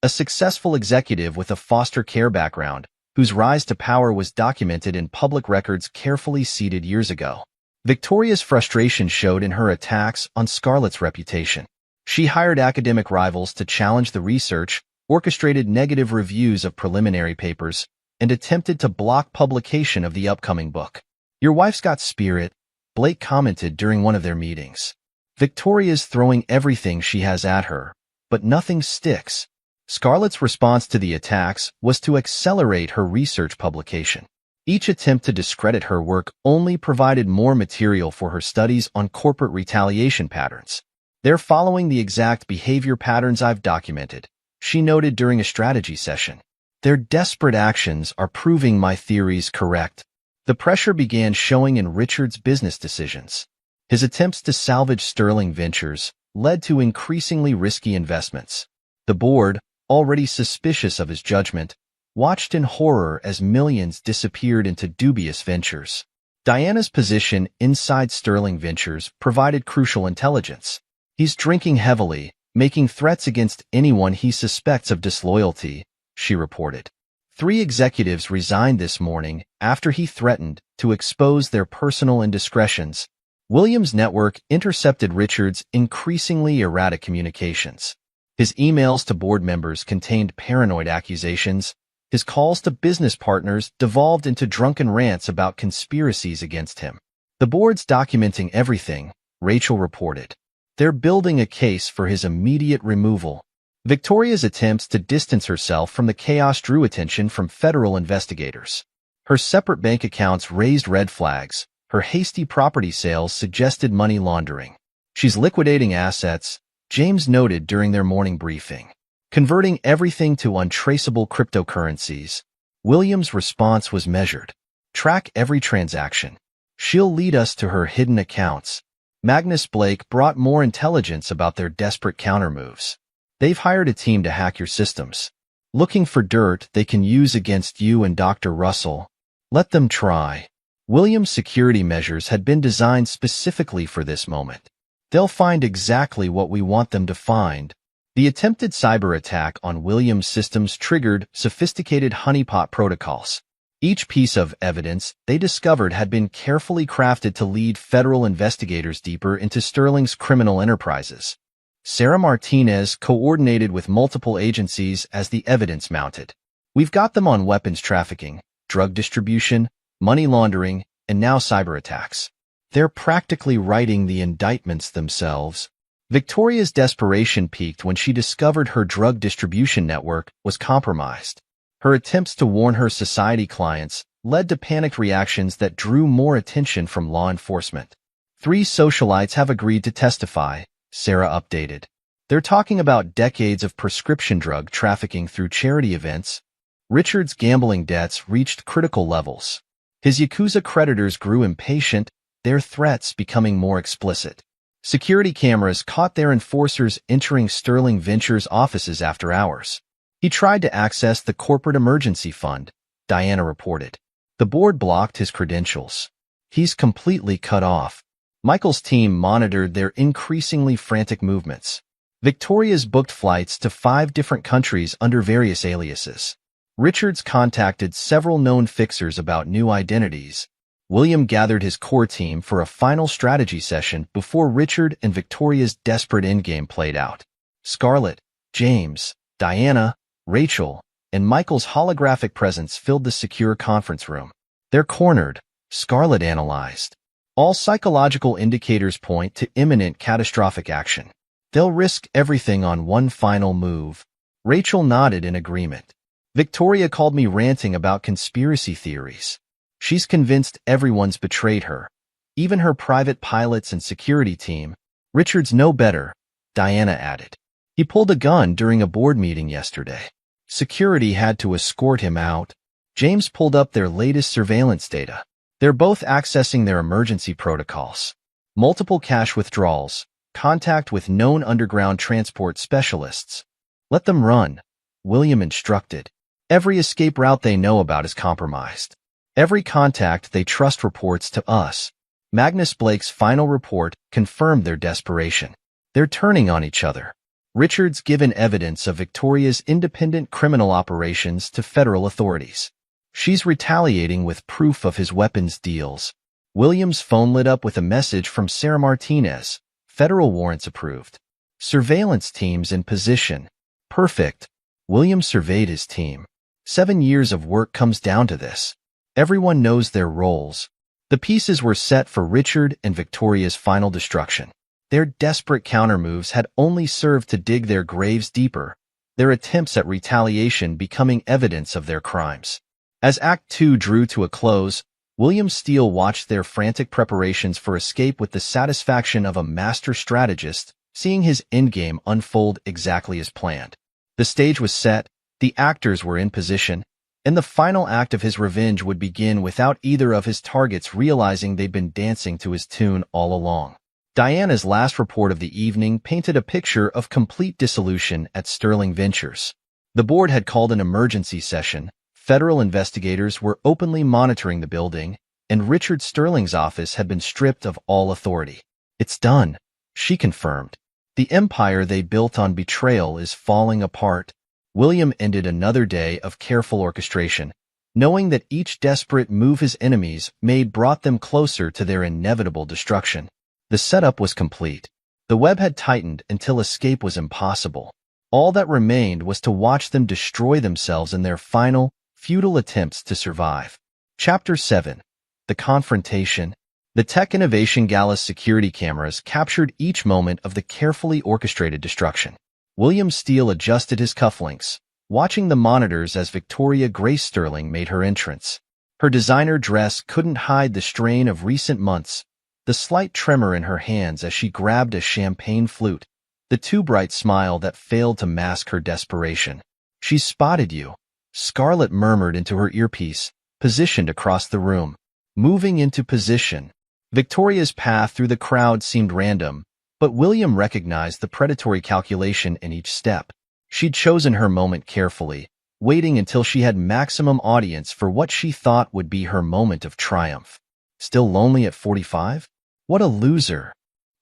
A successful executive with a foster care background, whose rise to power was documented in public records carefully seeded years ago. Victoria's frustration showed in her attacks on Scarlett's reputation. She hired academic rivals to challenge the research, orchestrated negative reviews of preliminary papers, and attempted to block publication of the upcoming book. "Your wife's got spirit," Blake commented during one of their meetings. "Victoria's throwing everything she has at her, but nothing sticks." Scarlett's response to the attacks was to accelerate her research publication. Each attempt to discredit her work only provided more material for her studies on corporate retaliation patterns. "They're following the exact behavior patterns I've documented," she noted during a strategy session. "Their desperate actions are proving my theories correct." The pressure began showing in Richard's business decisions. His attempts to salvage Sterling Ventures led to increasingly risky investments. The board, already suspicious of his judgment, watched in horror as millions disappeared into dubious ventures. Diana's position inside Sterling Ventures provided crucial intelligence. "He's drinking heavily, making threats against anyone he suspects of disloyalty," she reported. 3 executives resigned this morning after he threatened to expose their personal indiscretions. Williams' network intercepted Richard's increasingly erratic communications. His emails to board members contained paranoid accusations. His calls to business partners devolved into drunken rants about conspiracies against him. "The board's documenting everything," Rachel reported. "They're building a case for his immediate removal." Victoria's attempts to distance herself from the chaos drew attention from federal investigators. Her separate bank accounts raised red flags. Her hasty property sales suggested money laundering. "She's liquidating assets," James noted during their morning briefing. "Converting everything to untraceable cryptocurrencies." Williams' response was measured. "Track every transaction. She'll lead us to her hidden accounts." Magnus Blake brought more intelligence about their desperate countermoves. "They've hired a team to hack your systems. Looking for dirt they can use against you and Dr. Russell. Let them try." William's security measures had been designed specifically for this moment. They'll find exactly what we want them to find. The attempted cyber attack on William's systems triggered sophisticated honeypot protocols. Each piece of evidence they discovered had been carefully crafted to lead federal investigators deeper into Sterling's criminal enterprises. Sarah Martinez coordinated with multiple agencies as the evidence mounted. We've got them on weapons trafficking, drug distribution, money laundering, and now cyber attacks. They're practically writing the indictments themselves. Victoria's desperation peaked when she discovered her drug distribution network was compromised. Her attempts to warn her society clients led to panicked reactions that drew more attention from law enforcement. 3 socialites have agreed to testify, Sarah updated. They're talking about decades of prescription drug trafficking through charity events. Richard's gambling debts reached critical levels. His Yakuza creditors grew impatient, their threats becoming more explicit. Security cameras caught their enforcers entering Sterling Ventures' offices after hours. He tried to access the corporate emergency fund, Diana reported. The board blocked his credentials. He's completely cut off. Michael's team monitored their increasingly frantic movements. Victoria's booked flights to 5 different countries under various aliases. Richards contacted several known fixers about new identities. William gathered his core team for a final strategy session before Richard and Victoria's desperate endgame played out. Scarlett, James, Diana, Rachel, and Michael's holographic presence filled the secure conference room. They're cornered, Scarlett analyzed. All psychological indicators point to imminent catastrophic action. They'll risk everything on one final move. Rachel nodded in agreement. Victoria called me ranting about conspiracy theories. She's convinced everyone's betrayed her, even her private pilots and security team. Richard's no better, Diana added. He pulled a gun during a board meeting yesterday. Security had to escort him out. James pulled up their latest surveillance data. They're both accessing their emergency protocols. Multiple cash withdrawals, contact with known underground transport specialists. Let them run, William instructed. Every escape route they know about is compromised. Every contact they trust reports to us. Magnus Blake's final report confirmed their desperation. They're turning on each other. Richard's given evidence of Victoria's independent criminal operations to federal authorities. She's retaliating with proof of his weapons deals. William's phone lit up with a message from Sarah Martinez. Federal warrants approved. Surveillance teams in position. Perfect. William surveyed his team. 7 years of work comes down to this. Everyone knows their roles. The pieces were set for Richard and Victoria's final destruction. Their desperate countermoves had only served to dig their graves deeper, their attempts at retaliation becoming evidence of their crimes. As Act 2 drew to a close, William Steele watched their frantic preparations for escape with the satisfaction of a master strategist, seeing his endgame unfold exactly as planned. The stage was set, the actors were in position, and the final act of his revenge would begin without either of his targets realizing they'd been dancing to his tune all along. Diana's last report of the evening painted a picture of complete dissolution at Sterling Ventures. The board had called an emergency session, federal investigators were openly monitoring the building, and Richard Sterling's office had been stripped of all authority. It's done, she confirmed. The empire they built on betrayal is falling apart. William ended another day of careful orchestration, knowing that each desperate move his enemies made brought them closer to their inevitable destruction. The setup was complete. The web had tightened until escape was impossible. All that remained was to watch them destroy themselves in their final, futile attempts to survive. Chapter 7. The Confrontation. The Tech Innovation Gala's security cameras captured each moment of the carefully orchestrated destruction. William Steele adjusted his cufflinks, watching the monitors as Victoria Grace Sterling made her entrance. Her designer dress couldn't hide the strain of recent months, the slight tremor in her hands as she grabbed a champagne flute, the too bright smile that failed to mask her desperation. "She's spotted you," Scarlett murmured into her earpiece, positioned across the room. Moving into position. Victoria's path through the crowd seemed random, but William recognized the predatory calculation in each step. She'd chosen her moment carefully, waiting until she had maximum audience for what she thought would be her moment of triumph. Still lonely at 45? What a loser.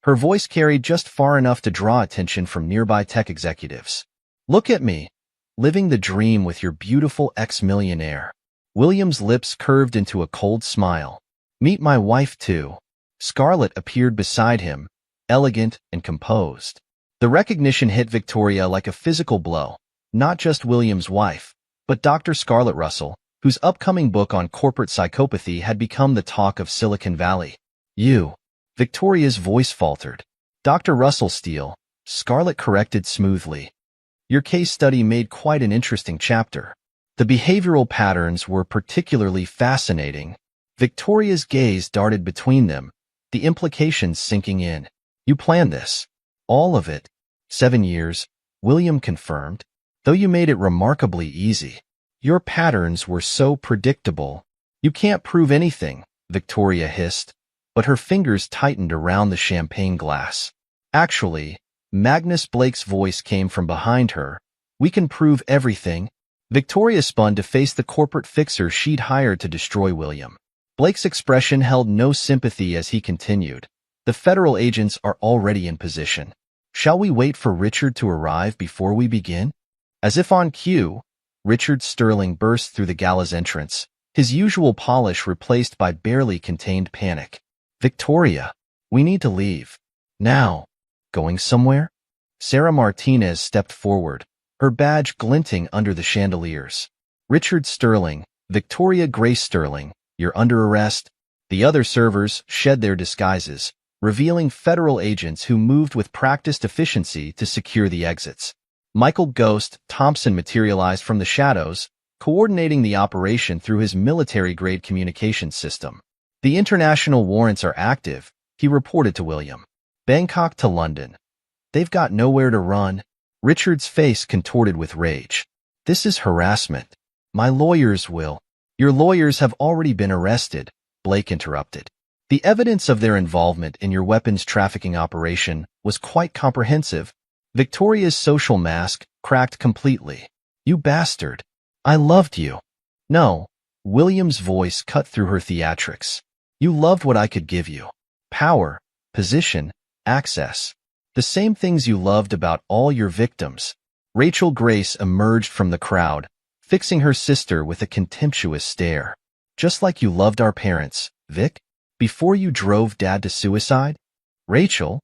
Her voice carried just far enough to draw attention from nearby tech executives. Look at me, living the dream with your beautiful ex-millionaire. William's lips curved into a cold smile. Meet my wife, too. Scarlett appeared beside him, elegant and composed. The recognition hit Victoria like a physical blow. Not just William's wife, but Dr. Scarlett Russell, whose upcoming book on corporate psychopathy had become the talk of Silicon Valley. You. Victoria's voice faltered. Dr. Russell Steele, Scarlett corrected smoothly. Your case study made quite an interesting chapter. The behavioral patterns were particularly fascinating. Victoria's gaze darted between them, the implications sinking in. You planned this. All of it. 7 years, William confirmed, though you made it remarkably easy. Your patterns were so predictable. You can't prove anything, Victoria hissed, but her fingers tightened around the champagne glass. Actually, Magnus Blake's voice came from behind her. We can prove everything. Victoria spun to face the corporate fixer she'd hired to destroy William. Blake's expression held no sympathy as he continued. The federal agents are already in position. Shall we wait for Richard to arrive before we begin? As if on cue, Richard Sterling burst through the gala's entrance, his usual polish replaced by barely contained panic. Victoria, we need to leave. Now. Going somewhere? Sarah Martinez stepped forward, her badge glinting under the chandeliers. Richard Sterling, Victoria Grace Sterling, you're under arrest. The other servers shed their disguises, revealing federal agents who moved with practiced efficiency to secure the exits. Michael Ghost Thompson materialized from the shadows, coordinating the operation through his military-grade communications system. The international warrants are active, he reported to William. Bangkok to London. They've got nowhere to run. Richard's face contorted with rage. This is harassment. My lawyers will. Your lawyers have already been arrested, Blake interrupted. The evidence of their involvement in your weapons trafficking operation was quite comprehensive. Victoria's social mask cracked completely. You bastard. I loved you. No. William's voice cut through her theatrics. You loved what I could give you. Power, position, access. The same things you loved about all your victims. Rachel Grace emerged from the crowd, fixing her sister with a contemptuous stare. Just like you loved our parents, Vic, before you drove Dad to suicide? Rachel?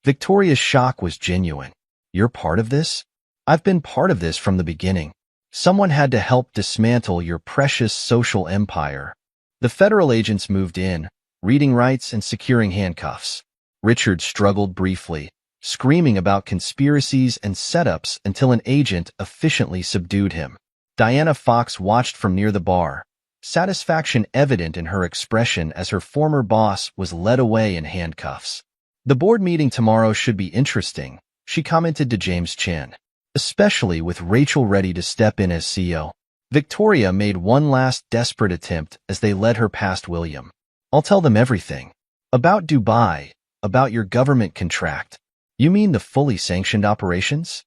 Victoria's shock was genuine. You're part of this? I've been part of this from the beginning. Someone had to help dismantle your precious social empire. The federal agents moved in, reading rights and securing handcuffs. Richard struggled briefly, screaming about conspiracies and setups until an agent efficiently subdued him. Diana Fox watched from near the bar, satisfaction evident in her expression as her former boss was led away in handcuffs. The board meeting tomorrow should be interesting, she commented to James Chen, especially with Rachel ready to step in as CEO. Victoria made one last desperate attempt as they led her past William. I'll tell them everything. About Dubai, about your government contract. You mean the fully sanctioned operations?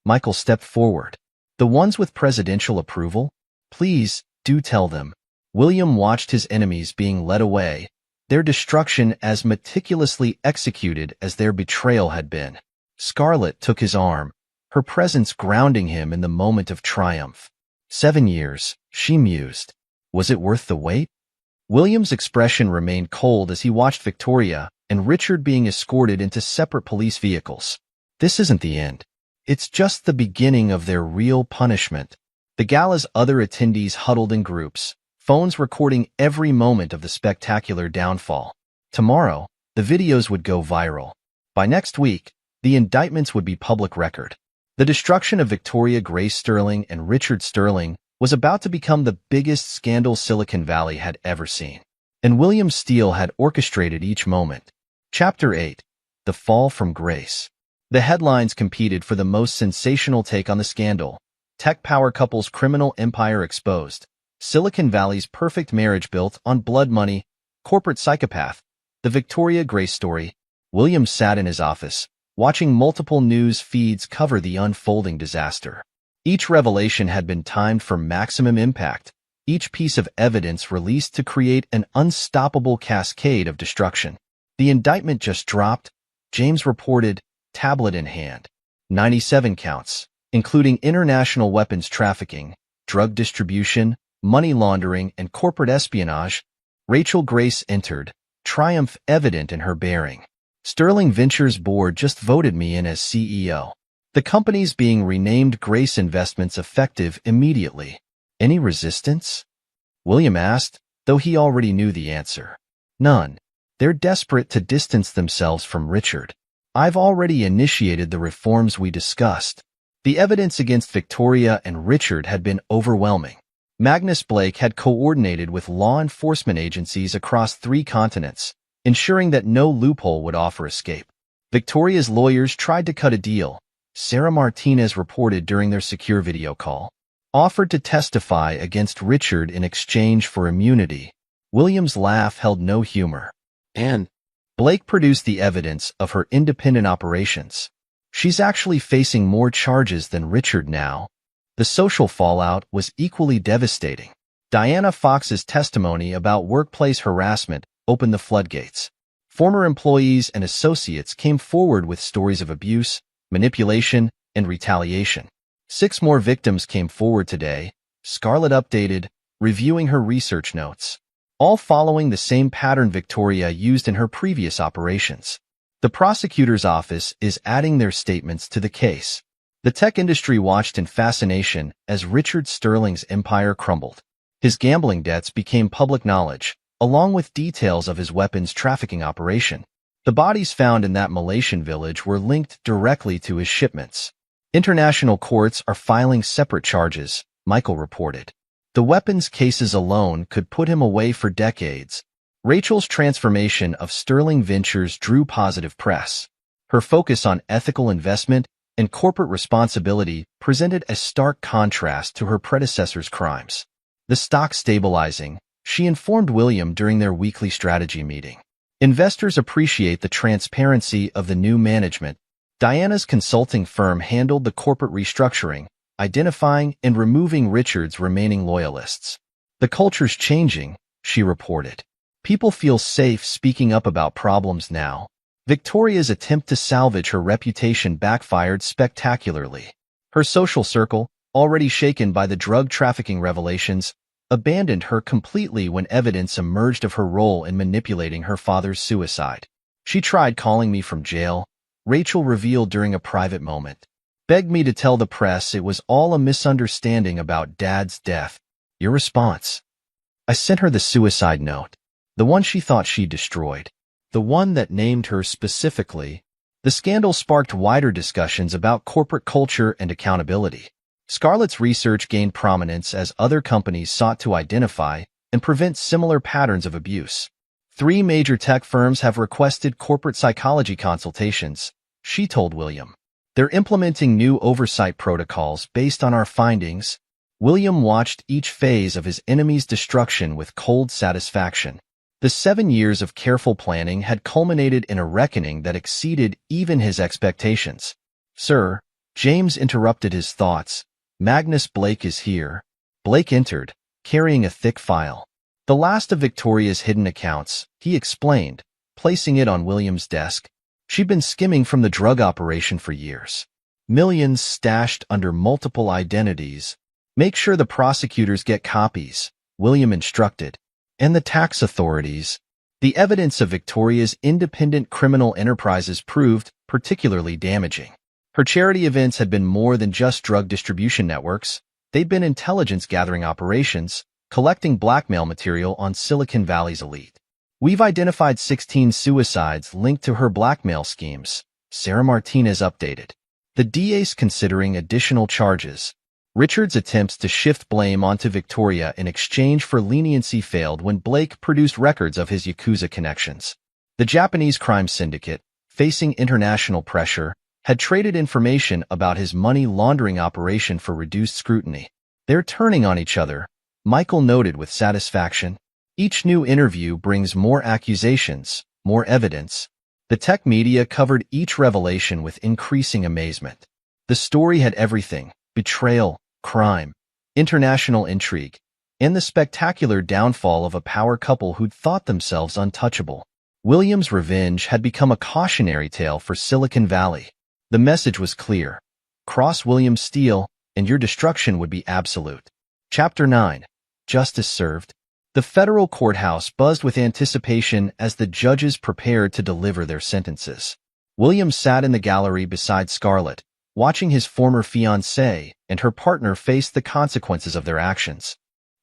Michael stepped forward. The ones with presidential approval? Please, do tell them. William watched his enemies being led away, their destruction as meticulously executed as their betrayal had been. Scarlett took his arm, her presence grounding him in the moment of triumph. 7 years, she mused. Was it worth the wait? William's expression remained cold as he watched Victoria and Richard being escorted into separate police vehicles. This isn't the end. It's just the beginning of their real punishment. The gala's other attendees huddled in groups, phones recording every moment of the spectacular downfall. Tomorrow, the videos would go viral. By next week, the indictments would be public record. The destruction of Victoria Grace Sterling and Richard Sterling was about to become the biggest scandal Silicon Valley had ever seen. And William Steele had orchestrated each moment. Chapter 8. The Fall from Grace. The headlines competed for the most sensational take on the scandal. Tech power couple's criminal empire exposed. Silicon Valley's perfect marriage built on blood money. Corporate psychopath. The Victoria Grace story. William sat in his office, watching multiple news feeds cover the unfolding disaster. Each revelation had been timed for maximum impact, each piece of evidence released to create an unstoppable cascade of destruction. The indictment just dropped, James reported, tablet in hand. 97 counts, including international weapons trafficking, drug distribution, money laundering, and corporate espionage. Rachel Grace entered, triumph evident in her bearing. Sterling Ventures board just voted me in as CEO. The company's being renamed Grace Investments effective immediately. Any resistance? William asked, though he already knew the answer. None. They're desperate to distance themselves from Richard. I've already initiated the reforms we discussed. The evidence against Victoria and Richard had been overwhelming. Magnus Blake had coordinated with law enforcement agencies across 3 continents, ensuring that no loophole would offer escape. Victoria's lawyers tried to cut a deal, Sarah Martinez reported during their secure video call. Offered to testify against Richard in exchange for immunity. William's laugh held no humor. And Blake produced the evidence of her independent operations. She's actually facing more charges than Richard now. The social fallout was equally devastating. Diana Fox's testimony about workplace harassment opened the floodgates. Former employees and associates came forward with stories of abuse, manipulation, and retaliation. 6 more victims came forward today, Scarlett updated, reviewing her research notes. All following the same pattern Victoria used in her previous operations. The prosecutor's office is adding their statements to the case. The tech industry watched in fascination as Richard Sterling's empire crumbled. His gambling debts became public knowledge, along with details of his weapons trafficking operation. The bodies found in that Malaysian village were linked directly to his shipments. International courts are filing separate charges, Michael reported. The weapons cases alone could put him away for decades. Rachel's transformation of Sterling Ventures drew positive press. Her focus on ethical investment and corporate responsibility presented a stark contrast to her predecessor's crimes. The stock stabilizing, she informed William during their weekly strategy meeting. Investors appreciate the transparency of the new management. Diana's consulting firm handled the corporate restructuring, identifying and removing Richard's remaining loyalists. The culture's changing, she reported. People feel safe speaking up about problems now. Victoria's attempt to salvage her reputation backfired spectacularly. Her social circle, already shaken by the drug trafficking revelations, abandoned her completely when evidence emerged of her role in manipulating her father's suicide. She tried calling me from jail, Rachel revealed during a private moment. Begged me to tell the press it was all a misunderstanding about Dad's death. Your response? I sent her the suicide note. The one she thought she destroyed. The one that named her specifically. The scandal sparked wider discussions about corporate culture and accountability. Scarlett's research gained prominence as other companies sought to identify and prevent similar patterns of abuse. 3 major tech firms have requested corporate psychology consultations, she told William. They're implementing new oversight protocols based on our findings. William watched each phase of his enemy's destruction with cold satisfaction. The 7 years of careful planning had culminated in a reckoning that exceeded even his expectations. Sir, James interrupted his thoughts. Magnus Blake is here. Blake entered, carrying a thick file. The last of Victoria's hidden accounts, he explained, placing it on William's desk. She'd been skimming from the drug operation for years. Millions stashed under multiple identities. Make sure the prosecutors get copies, William instructed. And the tax authorities. The evidence of Victoria's independent criminal enterprises proved particularly damaging. Her charity events had been more than just drug distribution networks. They'd been intelligence-gathering operations, collecting blackmail material on Silicon Valley's elite. We've identified 16 suicides linked to her blackmail schemes, Sarah Martinez updated. The DA's considering additional charges. Richard's attempts to shift blame onto Victoria in exchange for leniency failed when Blake produced records of his Yakuza connections. The Japanese crime syndicate, facing international pressure, had traded information about his money laundering operation for reduced scrutiny. They're turning on each other, Michael noted with satisfaction. Each new interview brings more accusations, more evidence. The tech media covered each revelation with increasing amazement. The story had everything: betrayal, crime, international intrigue. and the spectacular downfall of a power couple who'd thought themselves untouchable. William's revenge had become a cautionary tale for Silicon Valley. The message was clear. Cross William Steele, and your destruction would be absolute. Chapter 9. Justice Served. The federal courthouse buzzed with anticipation as the judges prepared to deliver their sentences. William sat in the gallery beside Scarlett, watching his former fiancée and her partner face the consequences of their actions.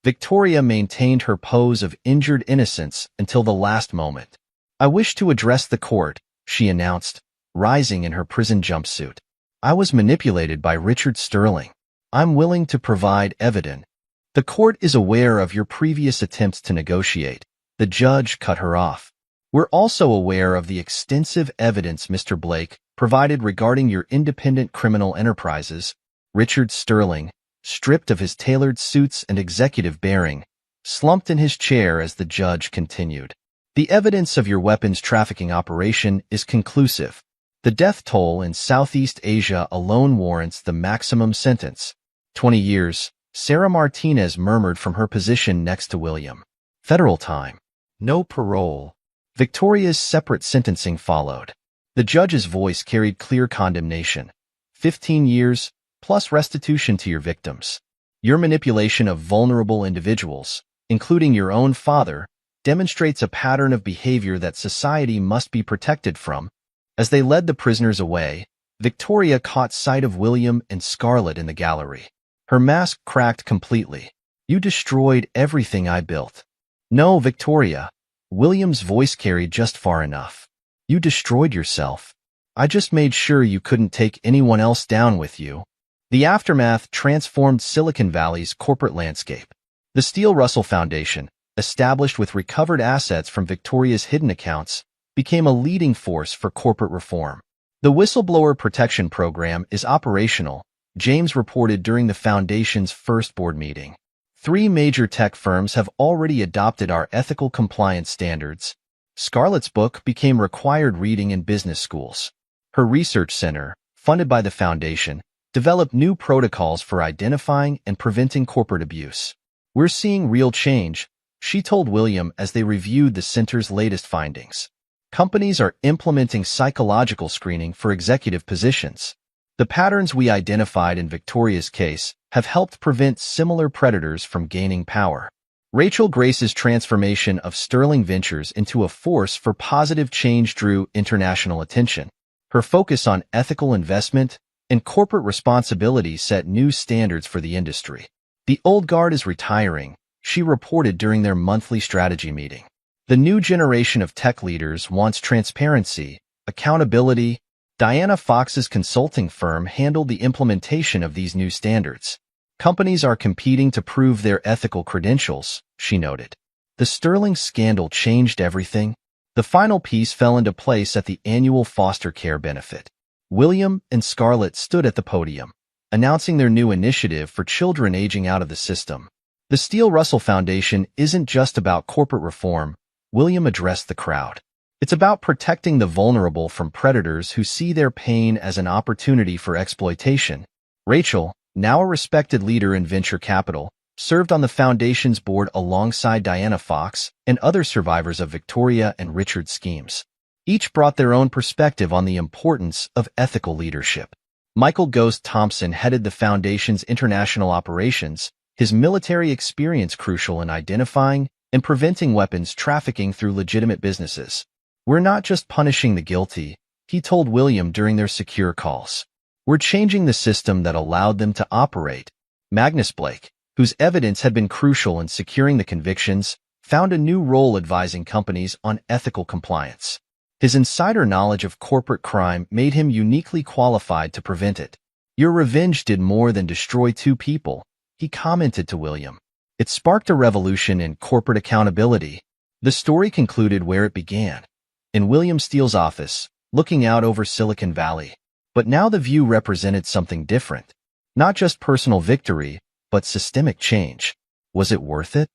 Victoria maintained her pose of injured innocence until the last moment. "I wish to address the court," she announced, rising in her prison jumpsuit. "I was manipulated by Richard Sterling. I'm willing to provide evidence." "The court is aware of your previous attempts to negotiate," the judge cut her off. "We're also aware of the extensive evidence Mr. Blake provided regarding your independent criminal enterprises." Richard Sterling, stripped of his tailored suits and executive bearing, slumped in his chair as the judge continued. "The evidence of your weapons trafficking operation is conclusive. The death toll in Southeast Asia alone warrants the maximum sentence. 20 years, Sarah Martinez murmured from her position next to William. "Federal time. No parole." Victoria's separate sentencing followed. The judge's voice carried clear condemnation. 15 years, plus restitution to your victims. Your manipulation of vulnerable individuals, including your own father, demonstrates a pattern of behavior that society must be protected from. As they led the prisoners away, Victoria caught sight of William and Scarlett in the gallery. Her mask cracked completely. "You destroyed everything I built." "No, Victoria." William's voice carried just far enough. "You destroyed yourself. I just made sure you couldn't take anyone else down with you." The aftermath transformed Silicon Valley's corporate landscape. The Steele Russell Foundation, established with recovered assets from Victoria's hidden accounts, became a leading force for corporate reform. The Whistleblower Protection Program is operational, James reported during the Foundation's first board meeting. 3 major tech firms have already adopted our ethical compliance standards. Scarlett's book became required reading in business schools. Her research center, funded by the Foundation, developed new protocols for identifying and preventing corporate abuse. "We're seeing real change," she told William as they reviewed the center's latest findings. "Companies are implementing psychological screening for executive positions. The patterns we identified in Victoria's case have helped prevent similar predators from gaining power." Rachel Grace's transformation of Sterling Ventures into a force for positive change drew international attention. Her focus on ethical investment and corporate responsibility set new standards for the industry. "The old guard is retiring," she reported during their monthly strategy meeting. "The new generation of tech leaders wants transparency, accountability." Diana Fox's consulting firm handled the implementation of these new standards. "Companies are competing to prove their ethical credentials," she noted. The Sterling scandal changed everything. The final piece fell into place at the annual foster care benefit. William and Scarlett stood at the podium, announcing their new initiative for children aging out of the system. "The Steele Russell Foundation isn't just about corporate reform," William addressed the crowd. "It's about protecting the vulnerable from predators who see their pain as an opportunity for exploitation." Rachel, now a respected leader in venture capital, served on the Foundation's board alongside Diana Fox and other survivors of Victoria and Richard's schemes. Each brought their own perspective on the importance of ethical leadership. Michael Ghost Thompson headed the Foundation's international operations, his military experience crucial in identifying and preventing weapons trafficking through legitimate businesses. "We're not just punishing the guilty," he told William during their secure calls. "We're changing the system that allowed them to operate." Magnus Blake, whose evidence had been crucial in securing the convictions, found a new role advising companies on ethical compliance. His insider knowledge of corporate crime made him uniquely qualified to prevent it. "Your revenge did more than destroy 2 people, he commented to William. "It sparked a revolution in corporate accountability." The story concluded where it began, in William Steele's office, looking out over Silicon Valley. But now the view represented something different. Not just personal victory, but systemic change. "Was it worth it?"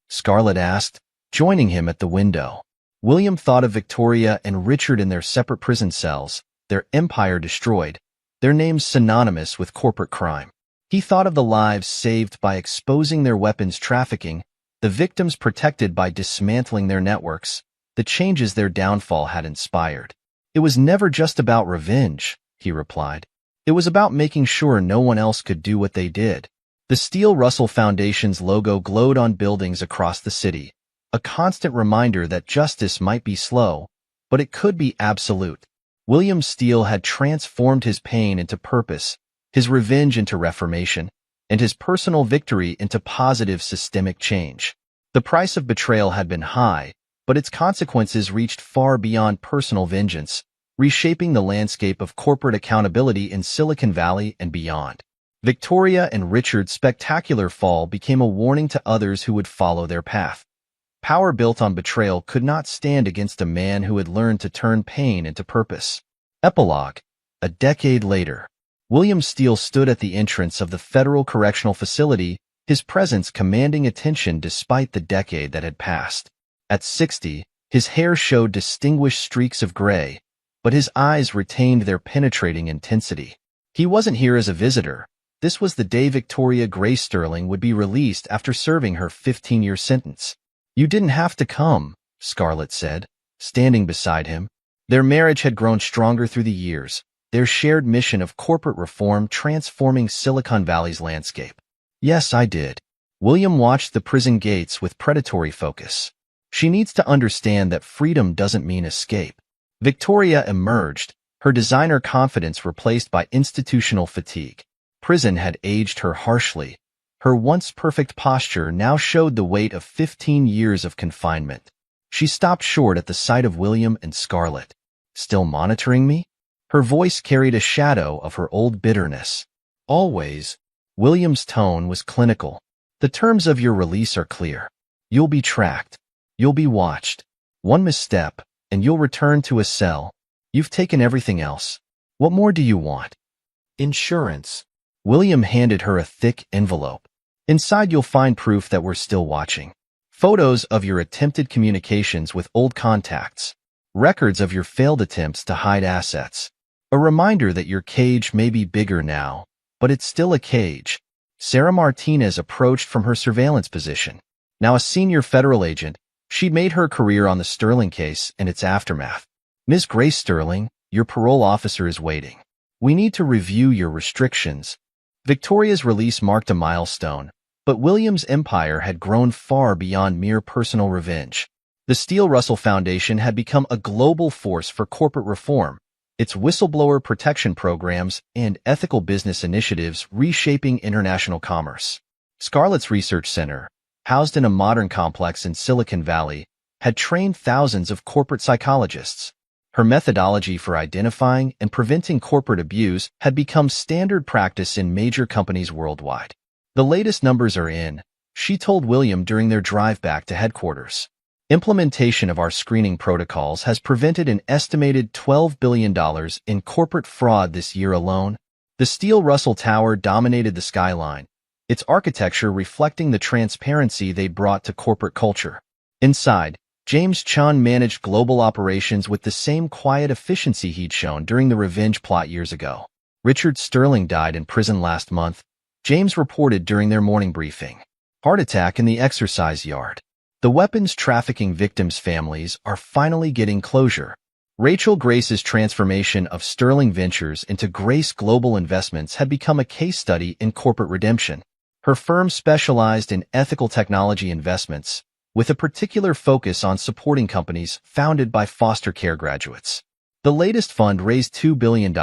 Scarlett asked, joining him at the window. William thought of Victoria and Richard in their separate prison cells, their empire destroyed, their names synonymous with corporate crime. He thought of the lives saved by exposing their weapons trafficking, the victims protected by dismantling their networks, the changes their downfall had inspired. It was never just about revenge, he replied. It was about making sure no one else could do what they did. The Steele Russell Foundation's logo glowed on buildings across the city, a constant reminder that justice might be slow, but it could be absolute. William Steele had transformed his pain into purpose, his revenge into reformation, and his personal victory into positive systemic change. The price of betrayal had been high, but its consequences reached far beyond personal vengeance, reshaping the landscape of corporate accountability in Silicon Valley and beyond. Victoria and Richard's spectacular fall became a warning to others who would follow their path. Power built on betrayal could not stand against a man who had learned to turn pain into purpose. Epilogue. A decade later, William Steele stood at the entrance of the Federal Correctional Facility, his presence commanding attention despite the decade that had passed. At 60, his hair showed distinguished streaks of gray, but his eyes retained their penetrating intensity. He wasn't here as a visitor. This was the day Victoria Grace Sterling would be released after serving her 15-year sentence. "You didn't have to come," Scarlett said, standing beside him. Their marriage had grown stronger through the years, their shared mission of corporate reform transforming Silicon Valley's landscape. "Yes, I did." William watched the prison gates with predatory focus. "She needs to understand that freedom doesn't mean escape." Victoria emerged, her designer confidence replaced by institutional fatigue. Prison had aged her harshly. Her once perfect posture now showed the weight of 15 years of confinement. She stopped short at the sight of William and Scarlett. "Still monitoring me?" Her voice carried a shadow of her old bitterness. "Always." William's tone was clinical. "The terms of your release are clear. You'll be tracked. You'll be watched. One misstep, and you'll return to a cell. You've taken everything else. What more do you want?" "Insurance." William handed her a thick envelope. "Inside you'll find proof that we're still watching. Photos of your attempted communications with old contacts. Records of your failed attempts to hide assets. A reminder that your cage may be bigger now, but it's still a cage." Sarah Martinez approached from her surveillance position. Now a senior federal agent, she'd made her career on the Sterling case and its aftermath. "Ms. Grace Sterling, your parole officer is waiting. We need to review your restrictions." Victoria's release marked a milestone, but William's empire had grown far beyond mere personal revenge. The Steele Russell Foundation had become a global force for corporate reform, its whistleblower protection programs and ethical business initiatives reshaping international commerce. Scarlett's Research Center, housed in a modern complex in Silicon Valley, had trained thousands of corporate psychologists. Her methodology for identifying and preventing corporate abuse had become standard practice in major companies worldwide. "The latest numbers are in," she told William during their drive back to headquarters. "Implementation of our screening protocols has prevented an estimated $12 billion in corporate fraud this year alone." The Steele Russell Tower dominated the skyline, its architecture reflecting the transparency they'd brought to corporate culture. Inside, James Chun managed global operations with the same quiet efficiency he'd shown during the revenge plot years ago. Richard Sterling died in prison last month, James reported during their morning briefing. "Heart attack in the exercise yard." The weapons trafficking victims' families are finally getting closure. Rachel Grace's transformation of Sterling Ventures into Grace Global Investments had become a case study in corporate redemption. Her firm specialized in ethical technology investments, with a particular focus on supporting companies founded by foster care graduates. The latest fund raised $2 billion,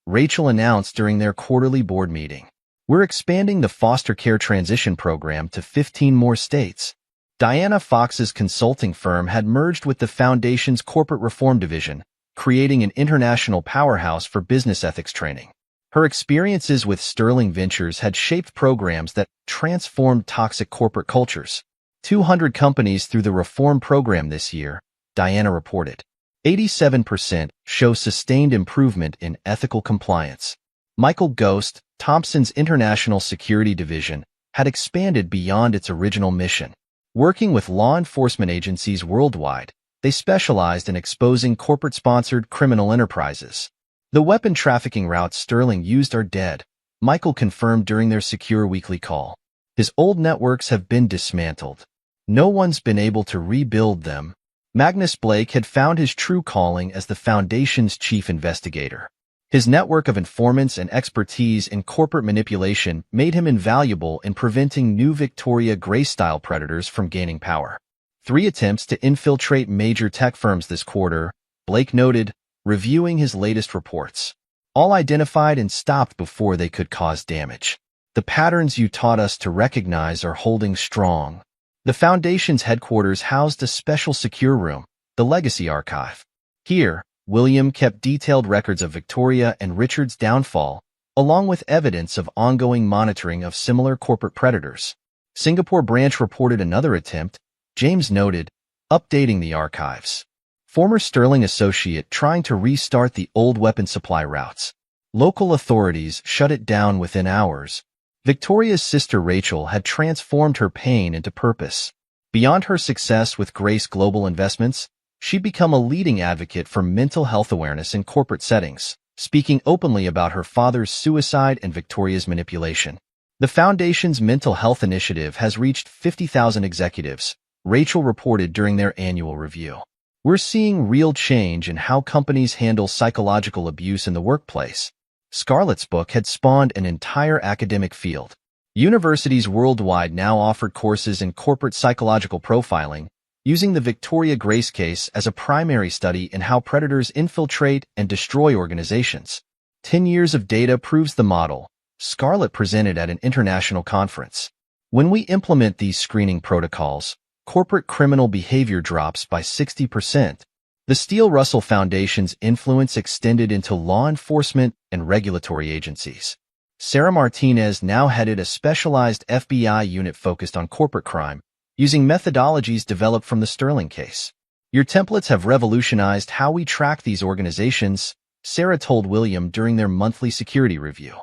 Rachel announced during their quarterly board meeting. "We're expanding the foster care transition program to 15 more states." Diana Fox's consulting firm had merged with the foundation's corporate reform division, creating an international powerhouse for business ethics training. Her experiences with Sterling Ventures had shaped programs that transformed toxic corporate cultures. 200 companies through the reform program this year, Diana reported. 87% show sustained improvement in ethical compliance. Michael Ghost, Thomson's International Security Division, had expanded beyond its original mission. Working with law enforcement agencies worldwide, they specialized in exposing corporate-sponsored criminal enterprises. "The weapon trafficking routes Sterling used are dead," Michael confirmed during their secure weekly call. His old networks have been dismantled. No one's been able to rebuild them. Magnus Blake had found his true calling as the Foundation's chief investigator. His network of informants and expertise in corporate manipulation made him invaluable in preventing new Victoria Gray-style predators from gaining power. 3 attempts to infiltrate major tech firms this quarter, Blake noted, reviewing his latest reports. All identified and stopped before they could cause damage. The patterns you taught us to recognize are holding strong. The Foundation's headquarters housed a special secure room, the Legacy Archive. Here, William kept detailed records of Victoria and Richard's downfall, along with evidence of ongoing monitoring of similar corporate predators. Singapore branch reported another attempt, James noted, updating the archives. Former Sterling associate trying to restart the old weapon supply routes. Local authorities shut it down within hours. Victoria's sister Rachel had transformed her pain into purpose. Beyond her success with Grace Global Investments, she'd become a leading advocate for mental health awareness in corporate settings, speaking openly about her father's suicide and Victoria's manipulation. The Foundation's mental health initiative has reached 50,000 executives, Rachel reported during their annual review. We're seeing real change in how companies handle psychological abuse in the workplace. Scarlett's book had spawned an entire academic field. Universities worldwide now offered courses in corporate psychological profiling, using the Victoria Grace case as a primary study in how predators infiltrate and destroy organizations. 10 years of data proves the model, Scarlett presented at an international conference. When we implement these screening protocols, corporate criminal behavior drops by 60%. The Steele-Russell Foundation's influence extended into law enforcement and regulatory agencies. Sarah Martinez now headed a specialized FBI unit focused on corporate crime, using methodologies developed from the Sterling case. Your templates have revolutionized how we track these organizations, Sarah told William during their monthly security review.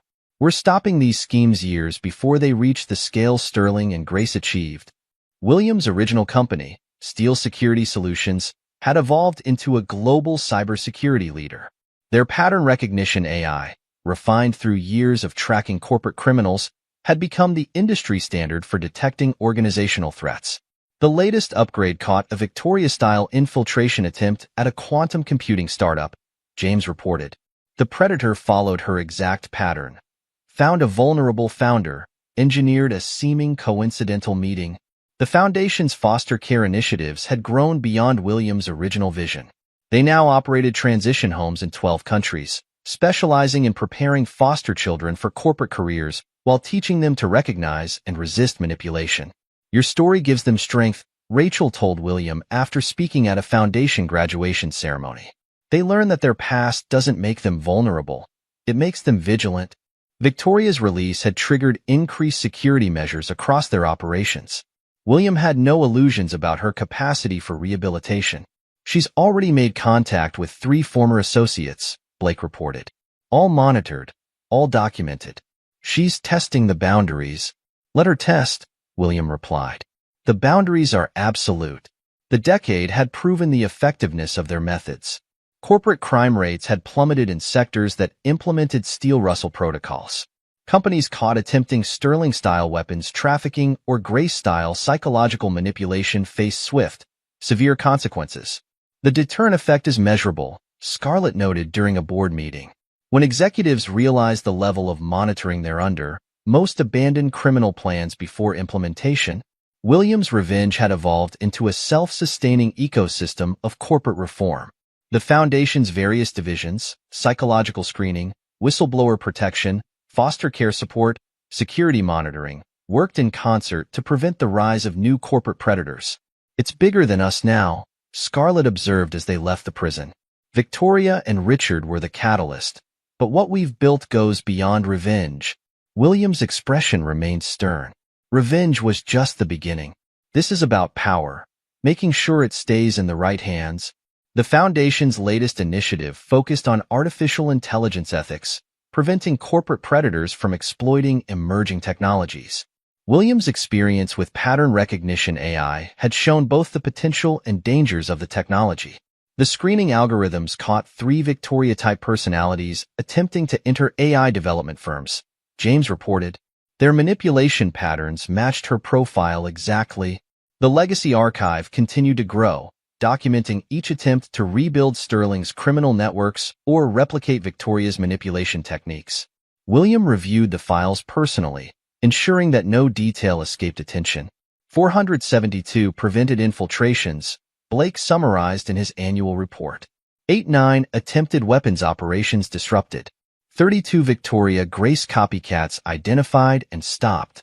We're stopping these schemes years before they reach the scale Sterling and Grace achieved. William's original company, Steele Security Solutions, had evolved into a global cybersecurity leader. Their pattern recognition AI, refined through years of tracking corporate criminals, had become the industry standard for detecting organizational threats. The latest upgrade caught a Victoria-style infiltration attempt at a quantum computing startup, James reported. The predator followed her exact pattern. Found a vulnerable founder, engineered a seeming coincidental meeting. The Foundation's foster care initiatives had grown beyond Williams' original vision. They now operated transition homes in 12 countries, specializing in preparing foster children for corporate careers while teaching them to recognize and resist manipulation. Your story gives them strength, Rachel told William after speaking at a Foundation graduation ceremony. They learn that their past doesn't make them vulnerable. It makes them vigilant. Victoria's release had triggered increased security measures across their operations. William had no illusions about her capacity for rehabilitation. She's already made contact with 3 former associates, Blake reported. All monitored, all documented. She's testing the boundaries. Let her test, William replied. The boundaries are absolute. The decade had proven the effectiveness of their methods. Corporate crime rates had plummeted in sectors that implemented Steele-Russell protocols. Companies caught attempting Sterling-style weapons trafficking or Grace-style psychological manipulation faced swift, severe consequences. The deterrent effect is measurable, Scarlett noted during a board meeting. When executives realize the level of monitoring they're under, most abandon criminal plans before implementation. Williams' revenge had evolved into a self-sustaining ecosystem of corporate reform. The Foundation's various divisions, psychological screening, whistleblower protection, foster care support, security monitoring, worked in concert to prevent the rise of new corporate predators. It's bigger than us now, Scarlett observed as they left the prison. Victoria and Richard were the catalyst, but what we've built goes beyond revenge. William's expression remained stern. Revenge was just the beginning. This is about power, making sure it stays in the right hands. The Foundation's latest initiative focused on artificial intelligence ethics, preventing corporate predators from exploiting emerging technologies. Williams' experience with pattern recognition AI had shown both the potential and dangers of the technology. The screening algorithms caught 3 Victoria-type personalities attempting to enter AI development firms, James reported. Their manipulation patterns matched her profile exactly. The legacy archive continued to grow, documenting each attempt to rebuild Sterling's criminal networks or replicate Victoria's manipulation techniques. William reviewed the files personally, ensuring that no detail escaped attention. 472 prevented infiltrations, Blake summarized in his annual report. 89 attempted weapons operations disrupted. 32 Victoria Grace copycats identified and stopped.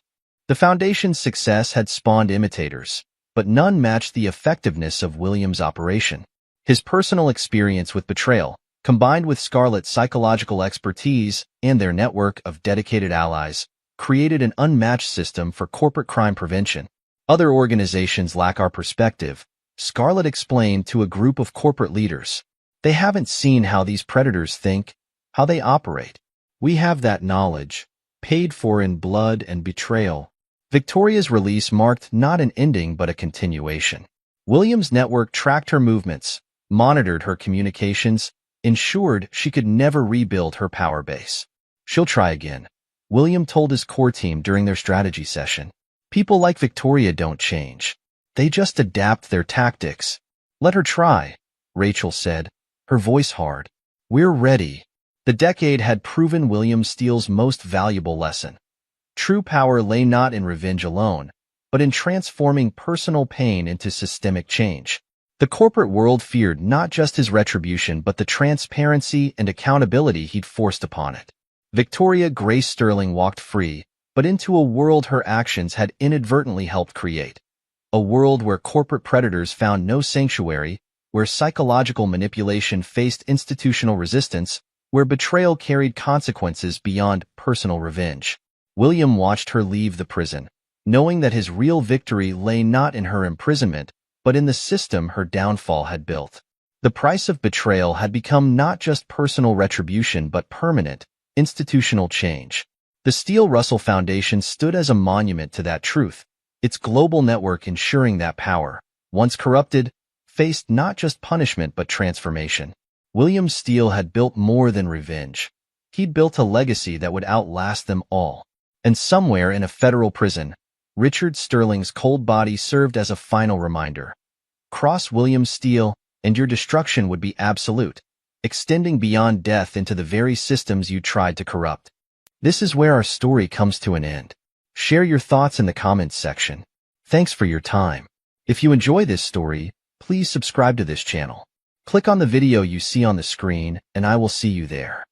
The Foundation's success had spawned imitators, but none matched the effectiveness of William's operation. His personal experience with betrayal, combined with Scarlett's psychological expertise and their network of dedicated allies, created an unmatched system for corporate crime prevention. Other organizations lack our perspective, Scarlett explained to a group of corporate leaders. They haven't seen how these predators think, how they operate. We have that knowledge, paid for in blood and betrayal. Victoria's release marked not an ending but a continuation. William's network tracked her movements, monitored her communications, ensured she could never rebuild her power base. She'll try again, William told his core team during their strategy session. People like Victoria don't change. They just adapt their tactics. Let her try, Rachel said, her voice hard. We're ready. The decade had proven William Steele's most valuable lesson. True power lay not in revenge alone, but in transforming personal pain into systemic change. The corporate world feared not just his retribution but the transparency and accountability he'd forced upon it. Victoria Grace Sterling walked free, but into a world her actions had inadvertently helped create. A world where corporate predators found no sanctuary, where psychological manipulation faced institutional resistance, where betrayal carried consequences beyond personal revenge. William watched her leave the prison, knowing that his real victory lay not in her imprisonment, but in the system her downfall had built. The price of betrayal had become not just personal retribution but permanent, institutional change. The Steele-Russell Foundation stood as a monument to that truth, its global network ensuring that power, once corrupted, faced not just punishment but transformation. William Steele had built more than revenge. He'd built a legacy that would outlast them all. And somewhere in a federal prison, Richard Sterling's cold body served as a final reminder. Cross William Steele, and your destruction would be absolute, extending beyond death into the very systems you tried to corrupt. This is where our story comes to an end. Share your thoughts in the comments section. Thanks for your time. If you enjoy this story, please subscribe to this channel. Click on the video you see on the screen, and I will see you there.